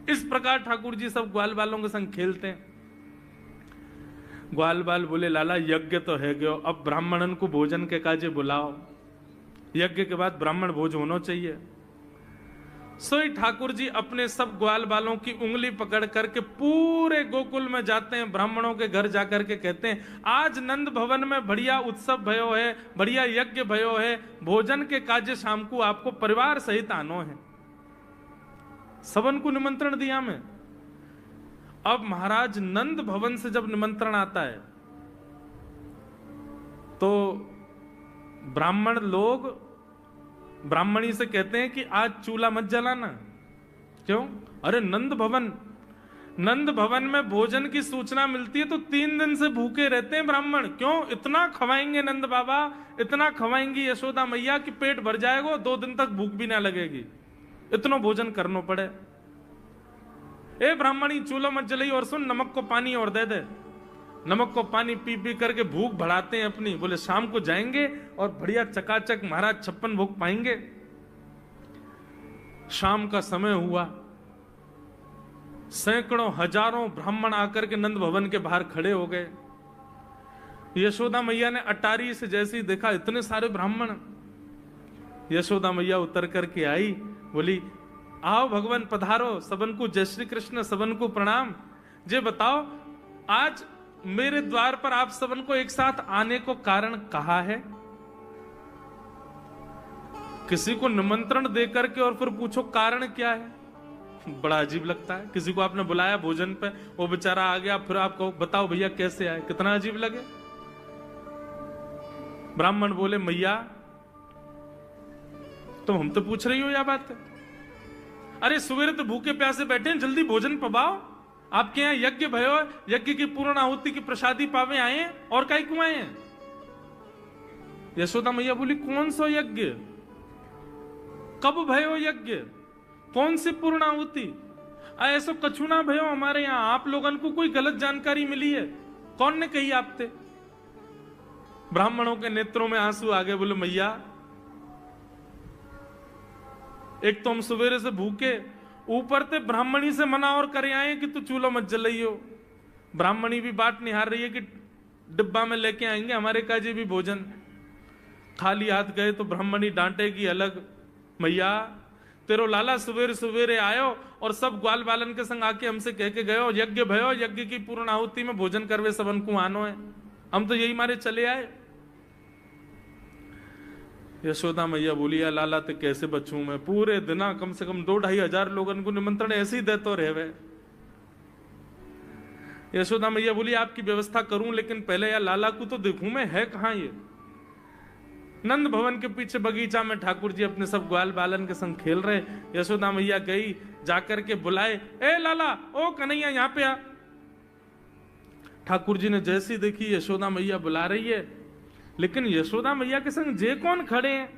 इस प्रकार ठाकुर जी सब ग्वाल बालों के संग खेलते हैं। ग्वाल बाल बोले, लाला यज्ञ तो है गयो, अब ब्राह्मणन को भोजन के काजे बुलाओ, यज्ञ के बाद ब्राह्मण भोज होना चाहिए। सोई ठाकुर जी अपने सब ग्वाल बालों की उंगली पकड़ करके पूरे गोकुल में जाते हैं, ब्राह्मणों के घर जाकर के कहते हैं, आज नंद भवन में बढ़िया उत्सव भयो है, बढ़िया यज्ञ भयो है, भोजन के काजे शाम को आपको परिवार सहित आनो है। सबन को निमंत्रण दिया मैं। अब महाराज नंद भवन से जब निमंत्रण आता है तो ब्राह्मण लोग ब्राह्मणी से कहते हैं कि आज चूल्हा मत जलाना। क्यों? अरे नंद भवन में भोजन की सूचना मिलती है तो 3 दिन से भूखे रहते हैं ब्राह्मण। क्यों? इतना खवाएंगे नंद बाबा, इतना खवाएंगी यशोदा मैया कि पेट भर जाएगा, 2 दिन तक भूख भी ना लगेगी, इतना भोजन करना पड़े। ए ब्राह्मणी चूल्हा मत जलाई, और सुन नमक को पानी और दे दे। नमक को पानी पी पी करके भूख बढ़ाते हैं अपनी। बोले शाम को जाएंगे और बढ़िया चकाचक महाराज 56 भोग पाएंगे। शाम का समय हुआ, सैकड़ों हजारों ब्राह्मण आकर के नंद भवन के बाहर खड़े हो गए। यशोदा मैया ने अटारी से जैसे ही देखा इतने सारे ब्राह्मण, यशोदा मैया उतर करके आई, बोली आओ भगवान पधारो, सबन को जय श्री कृष्ण, सबन को प्रणाम। जे बताओ आज मेरे द्वार पर आप सबन को एक साथ आने को कारण कहा है? किसी को निमंत्रण देकर के और फिर पूछो कारण क्या है, बड़ा अजीब लगता है। किसी को आपने बुलाया भोजन पे, वो बेचारा आ गया, फिर आपको बताओ भैया कैसे आए, कितना अजीब लगे। ब्राह्मण बोले मैया तुम हम तो पूछ रही हो या बात है? अरे सवेरे तो भूखे प्यासे बैठे हैं, जल्दी भोजन पवाओ। आपके यहां यज्ञ भयो, यज्ञ की पूर्ण आहुति की प्रसादी पावे आए हैं, और काहे क्यों आए हैं? यशोदा मैया बोली कौन सा यज्ञ, कब भयो यज्ञ, कौन सी पूर्ण आहुति? ऐसा कछु ना भयो हमारे यहां, आप लोगन को कोई गलत जानकारी मिली है, कौन ने कही आपसे? ब्राह्मणों के नेत्रों में आंसू आ गए, बोले मैया एक तो हम सवेरे से भूखे, ऊपर ते ब्राह्मणी से मना और करे आए कि तू चूल्हा मत जलाइयो। ब्राह्मणी भी बात निहार रही है कि डिब्बा में लेके आएंगे हमारे काजी भी भोजन। खाली हाथ गए तो ब्राह्मणी डांटेगी अलग, मैया तेरो लाला सवेरे सवेरे आयो और सब ग्वाल बालन के संग आके हमसे कह के गयो यज्ञ भयो, यज्ञ की पूर्ण आहुति में भोजन करवे सबन को आनो है, हम तो यही मारे चले आए। यशोदा मैया बोली या लाला ते कैसे बचूं मैं, पूरे दिना कम से कम 2-2.5 हजार लोगन को निमंत्रण ऐसे ही देते रहे। यशोदा मैया बोली आपकी व्यवस्था करूं, लेकिन पहले या लाला को तो देखूं मैं, है कहां ये। नंद भवन के पीछे बगीचा में ठाकुर जी अपने सब ग्वाल बालन के संग खेल रहे। यशोदा मैया गई, जाकर के बुलाए, ए लाला ओ कन्हैया यहाँ पे आ। ठाकुर जी ने जैसी देखी यशोदा मैया बुला रही है, लेकिन यशोदा मैया के संग जे कौन खड़े हैं,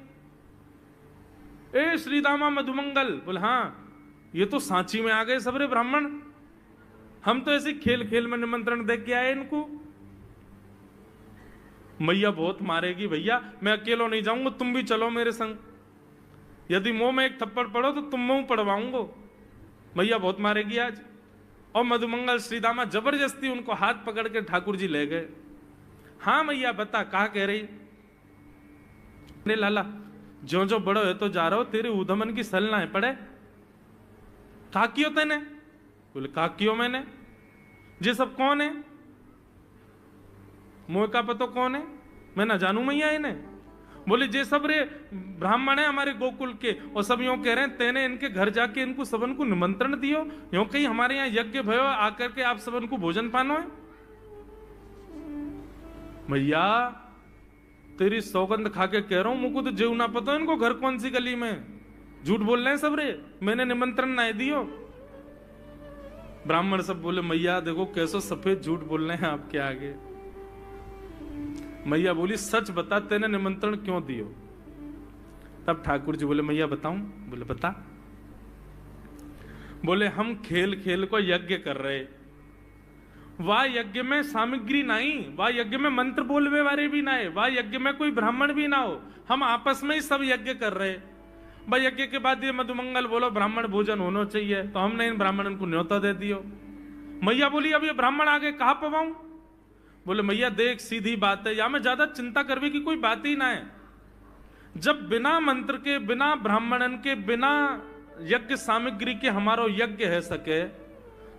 ए श्रीदामा मधुमंगल। बोले हाँ ये तो सांची में आ गए सबरे ब्राह्मण, हम तो ऐसे खेल खेल में निमंत्रण दे के आए इनको। मैया बहुत मारेगी, भैया मैं अकेलो नहीं जाऊंगा, तुम भी चलो मेरे संग, यदि मुंह में एक थप्पड़ पड़ो तो तुम मुंह पड़वाऊंगा। मैया बहुत मारेगी आज। और मधुमंगल श्रीदामा जबरदस्ती उनको हाथ पकड़ के ठाकुर जी ले गए। हाँ मैया बता कहा कह रही। ने लाला जो जो बड़ो है तो जा रहा हो, तेरे उधमन की सल ना है पड़े। काकियो तेने? बोले काकियो मैंने। ये सब कौन है? मोह का पतो कौन है? मैं ना जानू मैया इन्हें। बोले जे सब रे ब्राह्मण है हमारे गोकुल के, और सब यूं कह रहे हैं तेने इनके घर जाके इनको सबन को निमंत्रण दियो, यूं कहीं हमारे यहाँ यज्ञ भयो आकर के आप सबन को भोजन पानो है। मैया तेरी सौगंध खा के कह रहा हूं, मुझको तो जेव ना पता इनको घर कौन सी गली में, झूठ बोल रहे हैं सब रे, मैंने निमंत्रण ना दियो। ब्राह्मण सब बोले मैया देखो कैसो सफेद झूठ बोल रहे हैं आपके आगे। मैया बोली सच बता तेने निमंत्रण क्यों दियो। तब ठाकुर जी बोले मैया बताऊं? बोले बता। बोले हम खेल खेल को यज्ञ कर रहे, वाह यज्ञ में सामग्री नहीं, वाह यज्ञ में मंत्र बोलवे वाले भी ना है, वाह यज्ञ में कोई ब्राह्मण भी ना हो, हम आपस में ही सब यज्ञ कर रहे। भाई यज्ञ के बाद ये मधुमंगल बोलो ब्राह्मण भोजन होना चाहिए, तो हमने इन ब्राह्मणों को न्योता दे दियो। मैया बोली अब ये ब्राह्मण आगे कहां पवाऊं? बोले मैया देख सीधी बात है, या में ज्यादा चिंता करवे की कोई बात ही ना है। जब बिना मंत्र के, बिना ब्राह्मणन के, बिना यज्ञ सामग्री के हमारो यज्ञ है सके,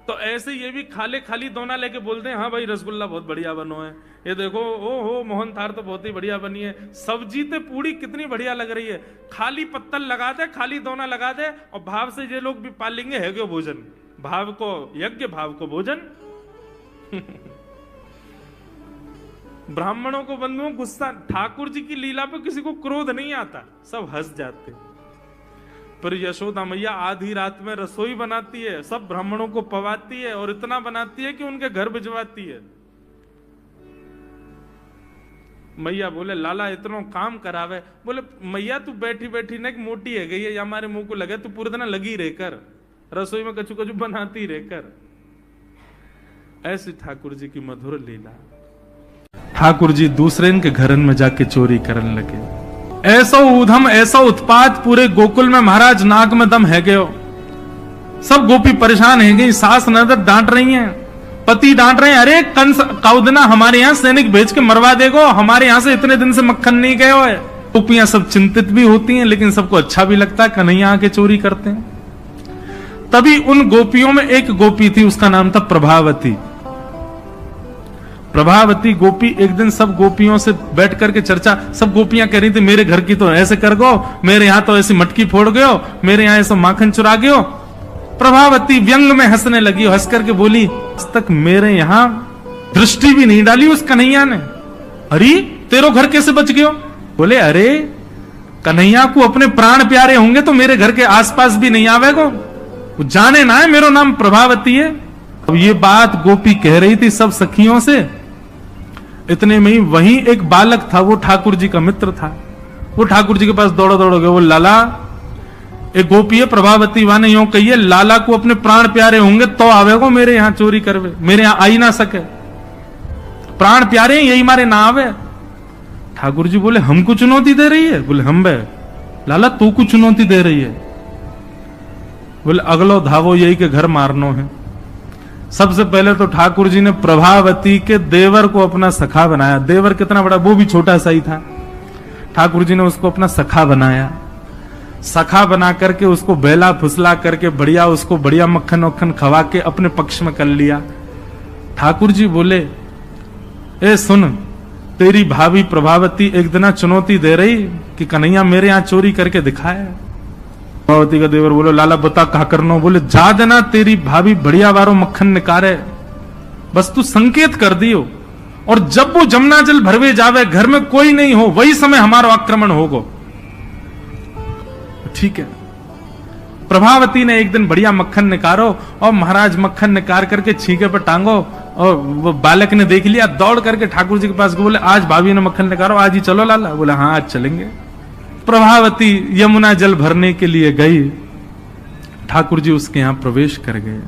तो ऐसे ये भी खाले खाली दोना लेके बोलते हैं हाँ भाई रसगुल्ला बहुत बढ़िया बनो है, ये देखो ओ हो मोहन थार तो बहुत ही बढ़िया बनी है, सब्जी तो पूरी कितनी बढ़िया लग रही है, खाली पत्तल लगा दे, खाली दोना लगा दे, और भाव से ये लोग भी पाल लेंगे है क्यों भोजन, भाव को यज्ञ भाव को भोजन। ब्राह्मणों को बंधुओं गुस्सा, ठाकुर जी की लीला पे किसी को क्रोध नहीं आता, सब हंस जाते। पर यशोदा मैया आधी रात में रसोई बनाती है, सब ब्राह्मणों को पवाती है, और इतना बनाती है कि उनके घर भिजवाती है। मैया बोले लाला इतना काम करावे। बोले मैया तू बैठी बैठी ना मोटी है गई है, या हमारे मुंह को लगे, तू पूरे दिन लगी रहकर रसोई में कछु कछु बनाती रहकर। ऐसी ठाकुर जी की मधुर लीला। ठाकुर जी दूसरे के घरन में जाके चोरी करने लगे। ऐसा ऊधम ऐसा उत्पात पूरे गोकुल में महाराज नाक में दम है गयो। सब गोपी परेशान है गई, सास ननद डांट रही हैं, पति डांट रहे हैं, अरे कंस कौदना हमारे यहाँ सैनिक भेज के मरवा देगो, हमारे यहाँ से इतने दिन से मक्खन नहीं गयो है। गोपियां सब चिंतित भी होती हैं, लेकिन सबको अच्छा भी लगता है कन्हैया आके चोरी करते हैं। तभी उन गोपियों में एक गोपी थी, उसका नाम था प्रभावती। प्रभावती गोपी एक दिन सब गोपियों से बैठ करके चर्चा, सब गोपियां कह रही थी मेरे घर की तो ऐसे कर गो, मेरे यहाँ तो ऐसी मटकी फोड़ गयो, मेरे यहाँ ऐसा माखन चुरा गयो। प्रभावती व्यंग में हंसने लगी, हंस करके बोली आज तक मेरे यहाँ दृष्टि भी नहीं डाली उस कन्हैया ने। अरे तेरो घर कैसे बच गयो? बोले अरे कन्हैया को अपने प्राण प्यारे होंगे तो मेरे घर के आसपास भी नहीं आवेगो, वो जाने ना है मेरा नाम प्रभावती है। अब ये बात गोपी कह रही थी सब सखियों से, इतने में ही वहीं एक बालक था, वो ठाकुर जी का मित्र था। वो ठाकुर जी के पास दौड़ा दौड़ गया, वो लाला एक गोपी है प्रभावती वाने यूं कहिए लाला को अपने प्राण प्यारे होंगे तो आवेगो मेरे यहाँ चोरी करवे, मेरे यहाँ आई ना सके, प्राण प्यारे यही मारे ना आवे। ठाकुर जी बोले हमको चुनौती दे रही है? बोले हम बे लाला तू को चुनौती दे रही है। बोले अगलो धावो यही के घर मारनो है। सबसे पहले तो ठाकुर जी ने प्रभावती के देवर को अपना सखा बनाया। देवर कितना बड़ा, वो भी छोटा सा ही था। ठाकुर जी ने उसको अपना सखा बनाया। सखा बना करके उसको बेला फुसला करके बढ़िया उसको बढ़िया मक्खन वक्खन खवा के अपने पक्ष में कर लिया। ठाकुर जी बोले ए सुन, तेरी भाभी प्रभावती एक दिन चुनौती दे रही कि कन्हैया मेरे यहां चोरी करके दिखाए। प्रभावती का देवर बोलो लाला बता कहा करनो? बोले जा देना तेरी भाभी बढ़िया वारो मक्खन निकारे, बस तू संकेत कर दियो, और जब वो जमुना जल भरवे जावे घर में कोई नहीं हो वही समय हमारा आक्रमण होगो। ठीक है। प्रभावती ने एक दिन बढ़िया मक्खन निकारो और महाराज मक्खन निकाल करके छीके पर टांगो, और वो बालक ने देख लिया, दौड़ करके ठाकुर जी के पास बोले आज भाभी ने मक्खन निकालो, आज ही चलो लाला। बोले हाँ आज चलेंगे। प्रभावती यमुना जल भरने के लिए गई। ठाकुर जी उसके यहां प्रवेश कर गए,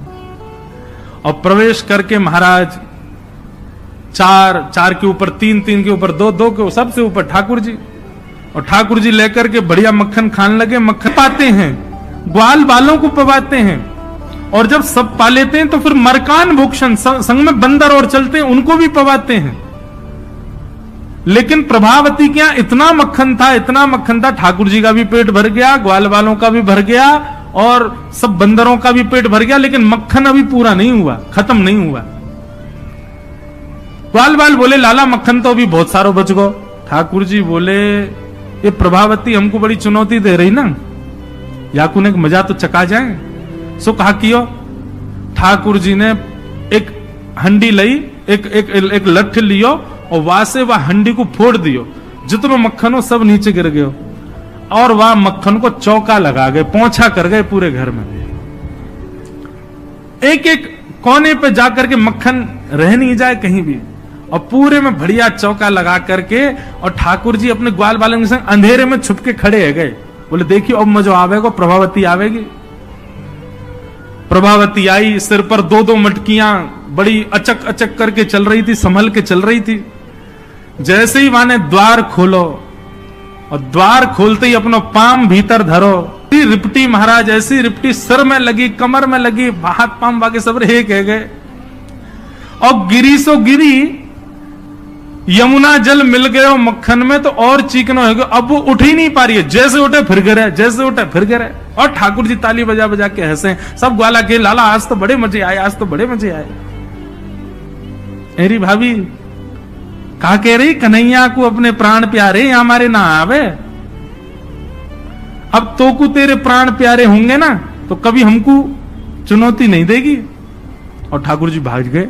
और प्रवेश करके महाराज चार के ऊपर तीन के ऊपर दो के सबसे ऊपर ठाकुर जी, और ठाकुर जी लेकर के बढ़िया मक्खन खाने लगे। मक्खन पाते हैं, ग्वाल बालों को पवाते हैं, और जब सब पा लेते हैं तो फिर मरकान भूषण संग में बंदर और चलते हैं उनको भी पवाते हैं। लेकिन प्रभावती के यहां इतना मक्खन था, ठाकुर जी का भी पेट भर गया, ग्वाल बालों का भी भर गया, और सब बंदरों का भी पेट भर गया, लेकिन मक्खन अभी पूरा नहीं हुआ, खत्म नहीं हुआ। ग्वाल बाल बोले लाला मक्खन तो अभी बहुत सारो बच गो। ठाकुर जी बोले ये प्रभावती हमको बड़ी चुनौती दे रही ना, याकू ने मजा तो चका जाए। सो कहा कियो। ठाकुर जी ने एक हंडी लई, एक लठ लियो, और वहां से वह हंडी को फोड़ दियो, जितनो मक्खन हो सब नीचे गिर गयो, और वह मक्खन को चौका लगा गए, पोंछा कर गए पूरे घर में। एक कोने पे जाकर के मक्खन रह नहीं जाए कहीं भी, और पूरे में बढ़िया चौका लगा करके, और ठाकुर जी अपने ग्वाल बालों के संग अंधेरे में छुप के खड़े है गए। बोले देखियो अब मजो आवेगा, प्रभावती आवेगी। प्रभावती आई, सिर पर दो मटकियां बड़ी अचक करके चल रही थी, संभल के चल रही थी। जैसे ही माने द्वार खोलो, और द्वार खोलते ही अपनो पाम भीतर धरो, रिपटी महाराज ऐसी रिपटी सिर में लगी, कमर में लगी, हाथ पाम बाके सब रहे कह गए, और गिरी सो गिरी। यमुना जल मिल गए मक्खन में तो और चीकनो हो गया, अब वो उठ ही नहीं पा रही है, जैसे उठे फिर गिरे, जैसे उठे फिर गिरे। और ठाकुर जी ताली बजा बजा के हंसे, सब ग्वाला के लाला आज तो बड़े मजे आए, आज तो बड़े मजे आए। मेरी भाभी कहा कह रही कन्हैया को अपने प्राण प्यारे यहाँ हमारे ना आवे, अब तो को तेरे प्राण प्यारे होंगे ना तो कभी हमको चुनौती नहीं देगी। और ठाकुर जी भाग गए।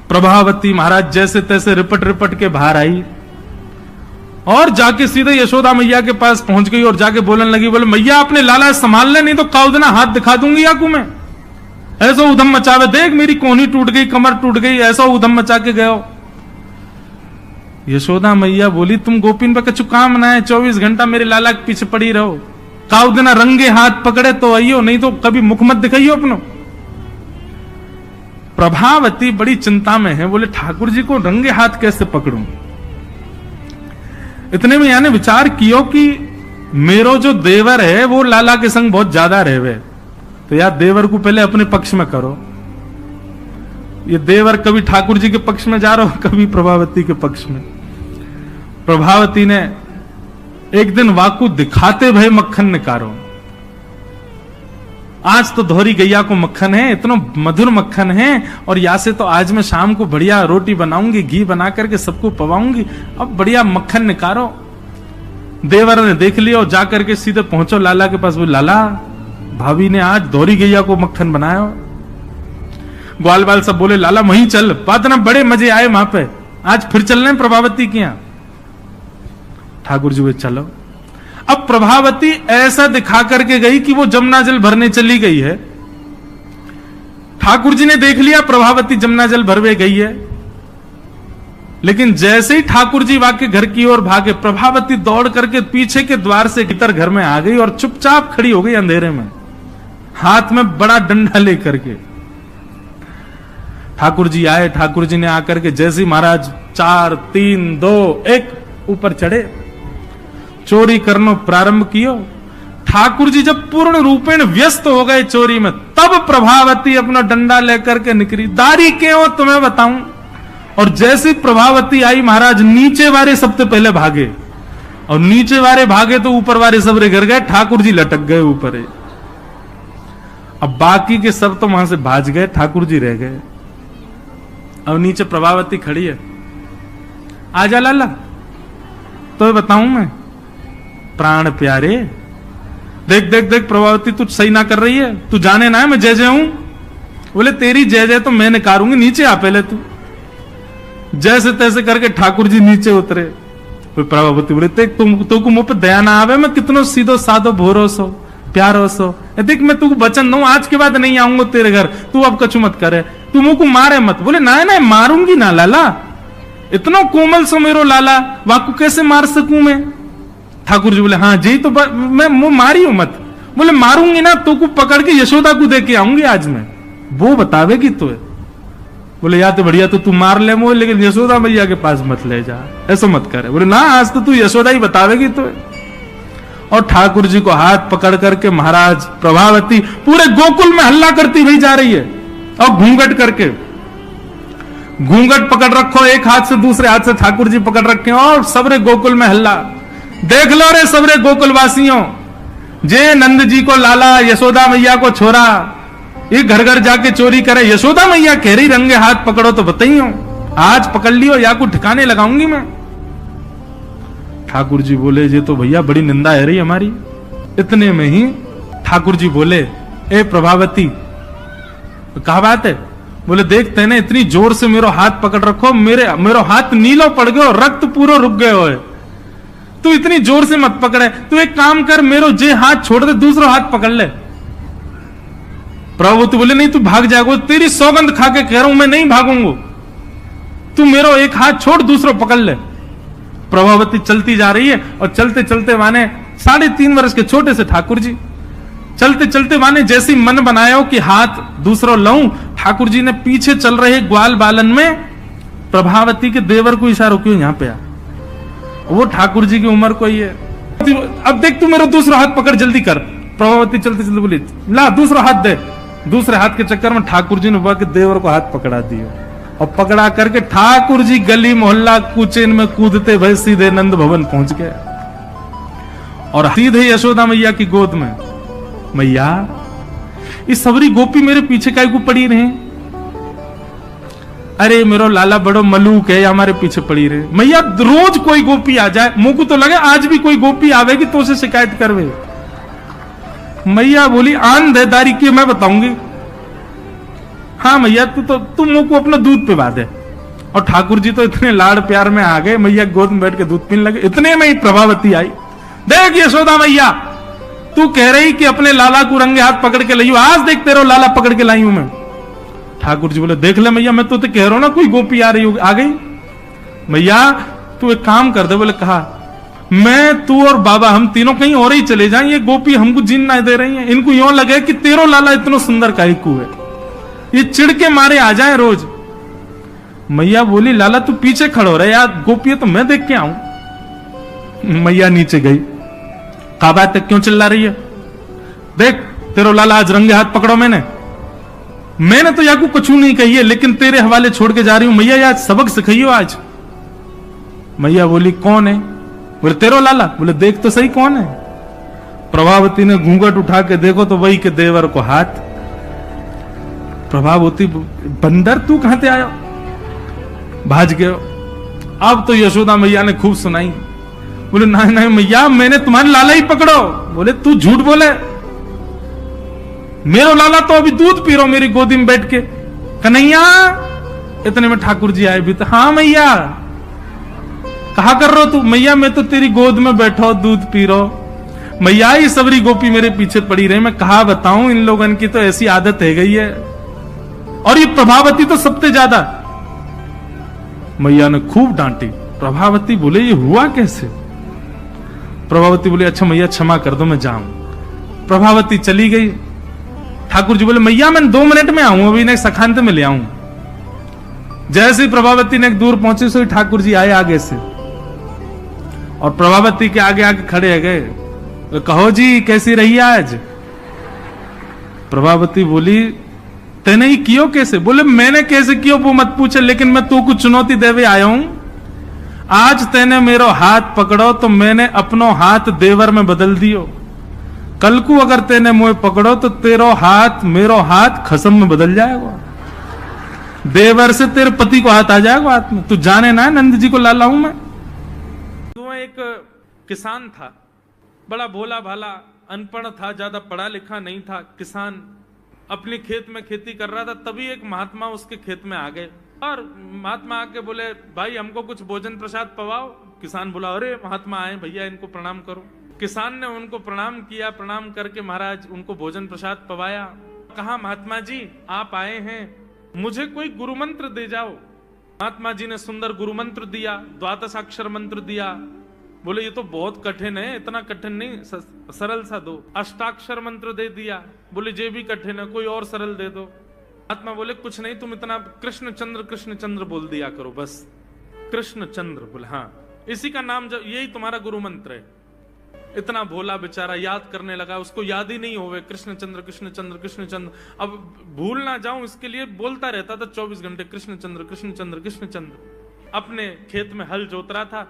प्रभावती महाराज जैसे तैसे रिपट के बाहर आई, और जाके सीधे यशोदा मैया के पास पहुंच गई, और जाके बोलने लगी, बोले मैया अपने लाला संभाल ले, नहीं तो काउदना हाथ दिखा दूंगी याकू में। ऐसा उधम मचावे, देख मेरी कोहनी टूट गई, कमर टूट गई, ऐसा उधम मचा के गयो। यशोदा मैया बोली तुम गोपिन पे कछु काम ना है, 24 घंटा मेरे लाला के पीछे पड़ी रहो, काउदना रंगे हाथ पकड़े तो आइयो, नहीं तो कभी मुख मत दिखाइयो अपनो। प्रभावती बड़ी चिंता में है, बोले ठाकुर जी को रंगे हाथ कैसे पकड़ूं। इतने में यानी विचार कियो कि मेरो जो देवर है वो लाला के संग बहुत ज्यादा रहवे, तो यार देवर को पहले अपने पक्ष में करो। ये देवर कभी ठाकुर जी के पक्ष में जा रहा हो, कभी प्रभावती के पक्ष में। प्रभावती ने एक दिन वाकू दिखाते भय मक्खन निकारो, आज तो धोरी गैया को मक्खन है, इतना मधुर मक्खन है, और या से तो आज मैं शाम को बढ़िया रोटी बनाऊंगी, घी बना करके सबको पवाऊंगी, अब बढ़िया मक्खन निकारो। देवर ने देख लिया और जाकर के सीधे पहुंचो लाला के पास, बोले लाला भाभी ने आज धोरी गैया को मक्खन बनाया। ग्वाल बाल सब बोले लाला वहीं चल, बात ना बड़े मजे आए वहां पे, आज फिर चल रहे प्रभावती के यहां। ठाकुर जी वे चलो। अब प्रभावती ऐसा दिखा करके गई कि वो जमुना जल भरने चली गई है। ठाकुर जी ने देख लिया प्रभावती जमुना जल भरवे गई है, लेकिन जैसे ही ठाकुर जी वाके घर की ओर भागे, प्रभावती दौड़ करके पीछे के द्वार से भीतर घर में आ गई और चुपचाप खड़ी हो गई अंधेरे में, हाथ में बड़ा डंडा लेकर के। ठाकुर जी आए, ठाकुर जी ने आकर के जैसे महाराज 4, 3, 2, 1 ऊपर चढ़े, चोरी करनो प्रारंभ कियो। ठाकुर जी जब पूर्ण रूपेण व्यस्त हो गए चोरी में, तब प्रभावती अपना डंडा लेकर के निकली। दारी क्यों तुम्हें बताऊं। और जैसी प्रभावती आई महाराज, नीचे वाले सबसे पहले भागे, और नीचे वाले भागे तो ऊपर वाले सब गिर गए, ठाकुर जी लटक गए ऊपर। अब बाकी के सब तो वहां से भाज गए, ठाकुर जी रह गए। अब नीचे प्रभावती खड़ी है, आजा लाला। तो बताऊं मैं, प्राण प्यारे, देख देख देख प्रभावती तू सही ना कर रही है, तू जाने ना है मैं जय जय हूं। बोले तेरी जय जय तो मैं निकारूंगी, नीचे आ पहले तू। जैसे तैसे करके ठाकुर जी नीचे उतरे। प्रभावती बोले देख तुमको मुझ पर दया ना आवे, मैं कितनो सीधो साधो भरोसो प्यारो सो, देख मैं तुमको वचन दूं, आज के बाद नहीं आऊंगा तेरे घर, तू अब कछु मत करे, तू मुझको मारे मत। बोले ना ना मारूंगी ना लाला, इतना कोमल सो मेरो लाला, वाकू कैसे मार सकूं मैं। ठाकुर जी बोले हाँ जी, तो मैं मारी हूं मत। बोले मारूंगी ना तो को पकड़ के यशोदा को दे के आऊंगी आज मैं, वो बतावेगी तो। बोले या तो बढ़िया, तो तू मार ले मोह, लेकिन यशोदा मैया के पास मत ले जा, ऐसा मत करे। बोले ना आज तो तू यशोदा ही बतावेगी तो। और ठाकुर जी को हाथ पकड़ करके महाराज प्रभावती पूरे गोकुल में हल्ला करती हुई जा रही है, और घूंघट करके, घूंघट पकड़ रखो एक हाथ से, दूसरे हाथ से ठाकुर जी पकड़ रखे, और सबरे गोकुल में हल्ला। देख लो रे सबरे गोकुल वासियों, जे नंद जी को लाला, यशोदा मैया को छोरा, ये घर घर जाके चोरी करे। यशोदा मैया कह रही रंगे हाथ पकड़ो तो बताइयो, आज पकड़ लियो या को ठिकाने लगाऊंगी मैं। ठाकुर जी बोले ये तो भैया बड़ी निंदा है रही हमारी। इतने में ही ठाकुर जी बोले ए प्रभावती, कहा बात है। बोले देखते ना इतनी जोर से मेरो हाथ पकड़ रखो, मेरो हाथ नीलो पड़ गयो, रक्त पूरा रुक गयो है, तू इतनी जोर से मत पकड़े, तू एक काम कर, मेरो जे हाथ छोड़ दे, दूसरा हाथ पकड़ ले। प्रभु तो बोले नहीं तू भाग जाएगा, तेरी सौगंध खा के कह रहा हूं मैं नहीं भागूंगा, तू मेरो एक हाथ छोड़ दूसरा पकड़ ले। प्रभावती चलती जा रही है, और चलते चलते माने 3.5 वर्ष के छोटे से ठाकुर जी चलते चलते माने जैसी मन बनाया कि हाथ दूसरा लाऊं, ठाकुर जी ने पीछे चल रहे ग्वाल बालन में प्रभावती के देवर को इशारा क्यों यहां पे आ, वो ठाकुर जी की उम्र को ही है। अब देख तू मेरा दूसरा हाथ पकड़ जल्दी कर। प्रभावती चलते चलते बोली ला दूसरा हाथ दे। दूसरे हाथ के चक्कर में ठाकुर जी ने वह के देवर को हाथ पकड़ा दिया, और पकड़ा करके ठाकुर जी गली मोहल्ला कुचेन में कूदते भय सीधे नंद भवन पहुंच गए, और सीधे यशोदा मैया की गोद में। मैया इस सबरी गोपी मेरे पीछे काहे को पड़ी रहे, अरे मेरो लाला बड़ो मलूक है, हमारे पीछे पड़ी रहे। मैया रोज कोई गोपी आ जाए, मुंह को तो लगे आज भी कोई गोपी आवेगी तो उसे शिकायत करवे। मैया बोली आन देदारी की मैं बताऊंगी। हाँ मैया तू मुंह को अपना दूध पिला दे। और ठाकुर जी तो इतने लाड़ प्यार में आ गए, मैया गोद में बैठ के दूध पीने लगे। इतने में ही प्रभावती आई, देख यशोदा मैया तू कह रही कि अपने लाला को रंगे हाथ पकड़ के लाई, आज देख तेरा लाला पकड़ के लाई हूं मैं। ठाकुर जी बोले देख ले मैया मैं तो कह रहा हूं ना कोई गोपी आ रही हो, आ गई। मैया तू एक काम कर दे। बोले कहा मैं तू और बाबा हम तीनों कहीं और ही चले जाएं, ये गोपी हमको जीन ना दे रही हैं, इनको यूं लगे कि तेरो लाला इतना सुंदर काहिकू है, ये चिढ़ के मारे आ जाए रोज। मैया बोली लाला तू पीछे खड़ो रहे यार, गोपी तो मैं देख के आऊं। मैया नीचे गई, कहा बात है क्यों चिल्ला रही है, देख तेरो लाला आज रंगे हाथ पकड़ो। मैंने तो याकू कुछ नहीं कही है, लेकिन तेरे हवाले छोड़ के जा रही हूं। मैया यार सबक सिखाइयो आज। मैया बोली कौन है। बोले तेरो लाला। बोले देख तो सही कौन है। प्रभावती ने घूंघट उठा के देखो तो वही के देवर को हाथ। प्रभावती बंदर तू कहां से आयो, भाज गयो। अब तो यशोदा मैया ने खूब सुनाई। बोले नहीं नहीं मैया मैंने तुम्हारे लाला ही पकड़ो। बोले तू झूठ बोले, मेरो लाला तो अभी दूध पी रहा मेरी गोदी में बैठ के। कन्हैया इतने में ठाकुर जी आए भी तो, हाँ मैया कहा कर रहे हो तू। मैया मैं तो तेरी गोद में बैठो दूध पी रहा। मैया ये सबरी गोपी मेरे पीछे पड़ी रही, मैं कहा बताऊं इन लोगों की तो ऐसी आदत है गई है, और ये प्रभावती तो सबसे ज्यादा। मैया ने खूब डांटी। प्रभावती बोले ये हुआ कैसे। प्रभावती बोले अच्छा मैया क्षमा कर दो मैं जाऊं। प्रभावती चली गई। ठाकुर जी बोले मैया मैं 2 मिनट में आऊं, अभी नहीं सखांत में ले आऊं। जैसे ही प्रभावती ने दूर पहुंचे सो ठाकुर जी आए आगे से और प्रभावती के आगे आगे खड़े है गए। तो कहो जी कैसी रही आज? प्रभावती बोली तेने ही कियो कैसे? बोले मैंने कैसे कियो वो मत पूछे, लेकिन मैं तू को चुनौती देवे आया हूं। आज तेने मेरो हाथ पकड़ो तो मैंने अपनो हाथ देवर में बदल दियो। कल को अगर तेने मुझे पकड़ो तो तेरो हाथ मेरो हाथ खसम में बदल जाएगा। देवर से तेरे पति को हाथ आ जाएगा हाथ में। तू जाने ना नंद जी को लाला हूं मैं। तो एक किसान था, बड़ा भोला भाला, अनपढ़ था, ज्यादा पढ़ा लिखा नहीं था। किसान अपने खेत में खेती कर रहा था, तभी एक महात्मा उसके खेत में आ गए और महात्मा आके बोले भाई हमको कुछ भोजन प्रसाद पवाओ। किसान बोला अरे महात्मा आए भैया इनको प्रणाम करो। किसान ने उनको प्रणाम किया, प्रणाम करके महाराज उनको भोजन प्रसाद पवाया। कहा महात्मा जी आप आए हैं, मुझे कोई गुरु मंत्र दे जाओ। महात्मा जी ने सुंदर गुरु मंत्र दिया, द्वादशाक्षर मंत्र दिया। बोले ये तो बहुत कठिन है, इतना कठिन नहीं, सरल सा दो। अष्टाक्षर मंत्र दे दिया। बोले ये भी कठिन है, कोई और सरल दे दो। महात्मा बोले कुछ नहीं, तुम इतना कृष्ण चंद्र बोल दिया करो बस। कृष्ण चंद्र बोले हाँ, इसी का नाम जब यही तुम्हारा गुरु मंत्र है। इतना भोला बेचारा याद करने लगा, उसको याद ही नहीं होवे कृष्ण चंद्र कृष्ण चंद्र कृष्ण चंद्र। अब भूल ना जाऊं इसके लिए बोलता रहता था 24 घंटे कृष्ण चंद्र कृष्ण चंद्र कृष्ण चंद्र। अपने खेत में हल जोत रहा था,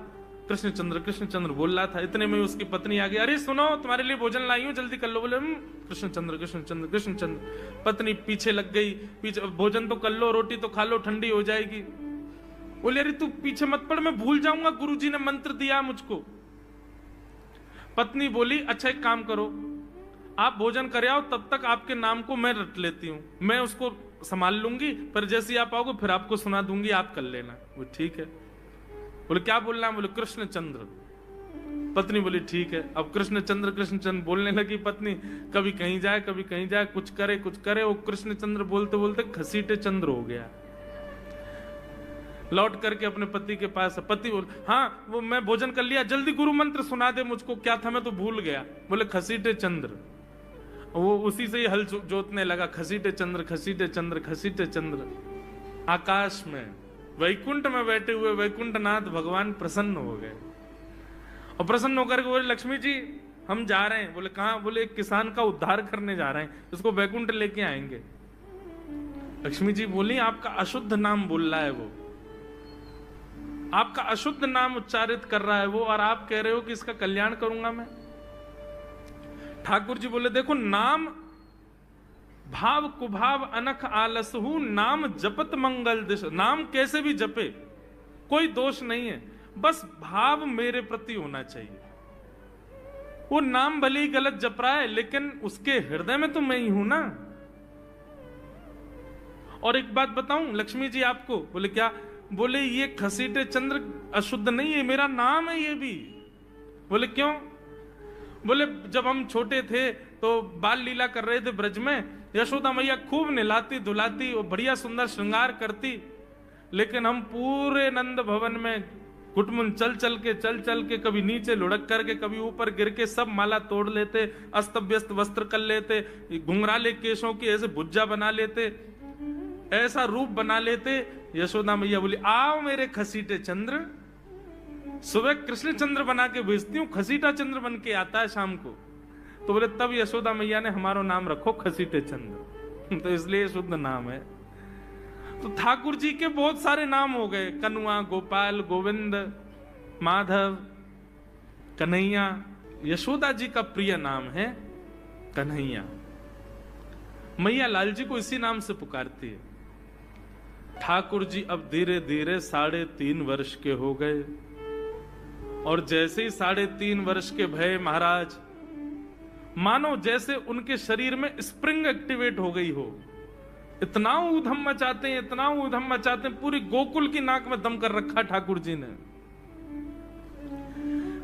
कृष्ण चंद्र बोल रहा था। इतने में उसकी पत्नी आ गई, अरे सुनो तुम्हारे लिए भोजन लाई हूं जल्दी कर लो। बोले कृष्ण चंद्र कृष्ण चंद्र कृष्ण चंद्र। पत्नी पीछे लग गई, पीछे भोजन तो कर लो, रोटी तो खा लो, ठंडी हो जाएगी। बोले अरे तू पीछे मत पड़, मैं भूल जाऊंगा, गुरुजी ने मंत्र दिया मुझको। पत्नी बोली अच्छा एक काम करो, आप भोजन कर आओ, तब तक आपके नाम को मैं रट लेती हूँ, मैं उसको संभाल लूंगी, पर जैसे आप आओगे फिर आपको सुना दूंगी, आप कर लेना। वो ठीक है। बोले क्या बोलना है? बोले कृष्ण चंद्र। पत्नी बोली ठीक है। अब कृष्ण चंद्र बोलने लगी पत्नी। कभी कहीं जाए कभी कहीं जाए, कुछ करे। वो कृष्ण चंद्र बोलते बोलते घसीटे चंद्र हो गया। लौट करके अपने पति के पास, पति बोल हाँ वो मैं भोजन कर लिया, जल्दी गुरु मंत्र सुना दे मुझको, क्या था मैं तो भूल गया। बोले घसीटे चंद्र। वो उसी से ही हल जोतने लगा, घसीटे चंद्र घसीटे चंद्र घसीटे चंद्र। आकाश में वैकुंठ में बैठे हुए वैकुंठनाथ भगवान प्रसन्न हो गए और प्रसन्न होकर के बोले लक्ष्मी जी हम जा रहे हैं। बोले कहां? बोले एक किसान का उद्धार करने जा रहे हैं, उसको वैकुंठ लेके आएंगे। लक्ष्मी जी बोली आपका अशुद्ध नाम बोल रहा है वो, आपका अशुद्ध नाम उच्चारित कर रहा है वो, और आप कह रहे हो कि इसका कल्याण करूंगा मैं। ठाकुर जी बोले देखो नाम भाव कुभाव अनख आलसहु, नाम जपत मंगल दिश। नाम कैसे भी जपे कोई दोष नहीं है, बस भाव मेरे प्रति होना चाहिए। वो नाम भले ही गलत जप रहा है लेकिन उसके हृदय में तो मैं ही हूं ना। और एक बात बताऊं लक्ष्मी जी आपको। बोले क्या? बोले ये घसीटे चंद्र अशुद्ध नहीं है, मेरा नाम है ये भी। बोले क्यों? बोले जब हम छोटे थे तो बाल लीला कर रहे थे ब्रज में, यशोदा मैया खूब नहलाती धुलाती और बढ़िया सुंदर श्रृंगार करती, लेकिन हम पूरे नंद भवन में कुटमुन चल चल के कभी नीचे लुढ़क करके कभी ऊपर गिर के सब माला तोड़ लेते, अस्त व्यस्त वस्त्र कर लेते, घुंघराले केशों की ऐसे भुज्जा बना लेते, ऐसा रूप बना लेते। यशोदा मैया बोली आओ मेरे खसीटे चंद्र, सुबह कृष्ण चंद्र बना के भेजती हूँ, खसीटा चंद्र बन के आता है शाम को। तो बोले तब यशोदा मैया ने हमारा नाम रखो खसीटे चंद्र, तो इसलिए शुद्ध नाम है। तो ठाकुर जी के बहुत सारे नाम हो गए, कनुआ, गोपाल, गोविंद, माधव, कन्हैया। यशोदा जी का प्रिय नाम है कन्हैया। मैया लाल जी को इसी नाम से पुकारती है। ठाकुर जी अब धीरे धीरे 3.5 वर्ष के हो गए, और जैसे ही 3.5 वर्ष के भय महाराज, मानो जैसे उनके शरीर में स्प्रिंग एक्टिवेट हो गई हो। इतना ऊधम मचाते हैं, इतना ऊधम मचाते हैं, पूरी गोकुल की नाक में दम कर रखा ठाकुर जी ने।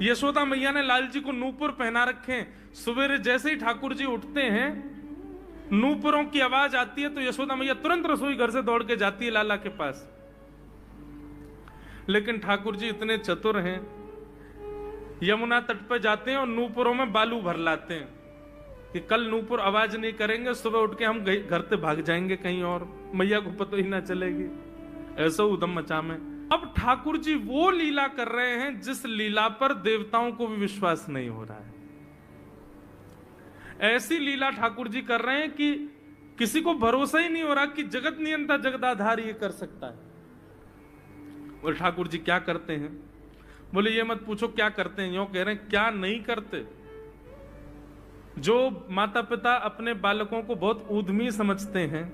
यशोदा मैया ने लाल जी को नूपुर पहना रखे। सवेरे जैसे ही ठाकुर जी उठते हैं, नूपुरों की आवाज आती है तो यशोदा मैया तुरंत रसोई घर से दौड़ के जाती है लाला के पास। लेकिन ठाकुर जी इतने चतुर हैं, यमुना तट पर जाते हैं और नूपुरों में बालू भर लाते हैं कि कल नूपुर आवाज नहीं करेंगे, सुबह उठ के हम घर से भाग जाएंगे कहीं और, मैया को पता ही ना चलेगी। ऐसा उदम मचा में। अब ठाकुर जी वो लीला कर रहे हैं जिस लीला पर देवताओं को भी विश्वास नहीं हो रहा है। ऐसी लीला ठाकुर जी कर रहे हैं कि किसी को भरोसा ही नहीं हो रहा कि जगत नियंता जगदाधार ये कर सकता है। बोले ठाकुर जी क्या करते हैं? बोले ये मत पूछो क्या करते हैं, यूं कह रहे हैं क्या नहीं करते। जो माता पिता अपने बालकों को बहुत ऊधमी समझते हैं,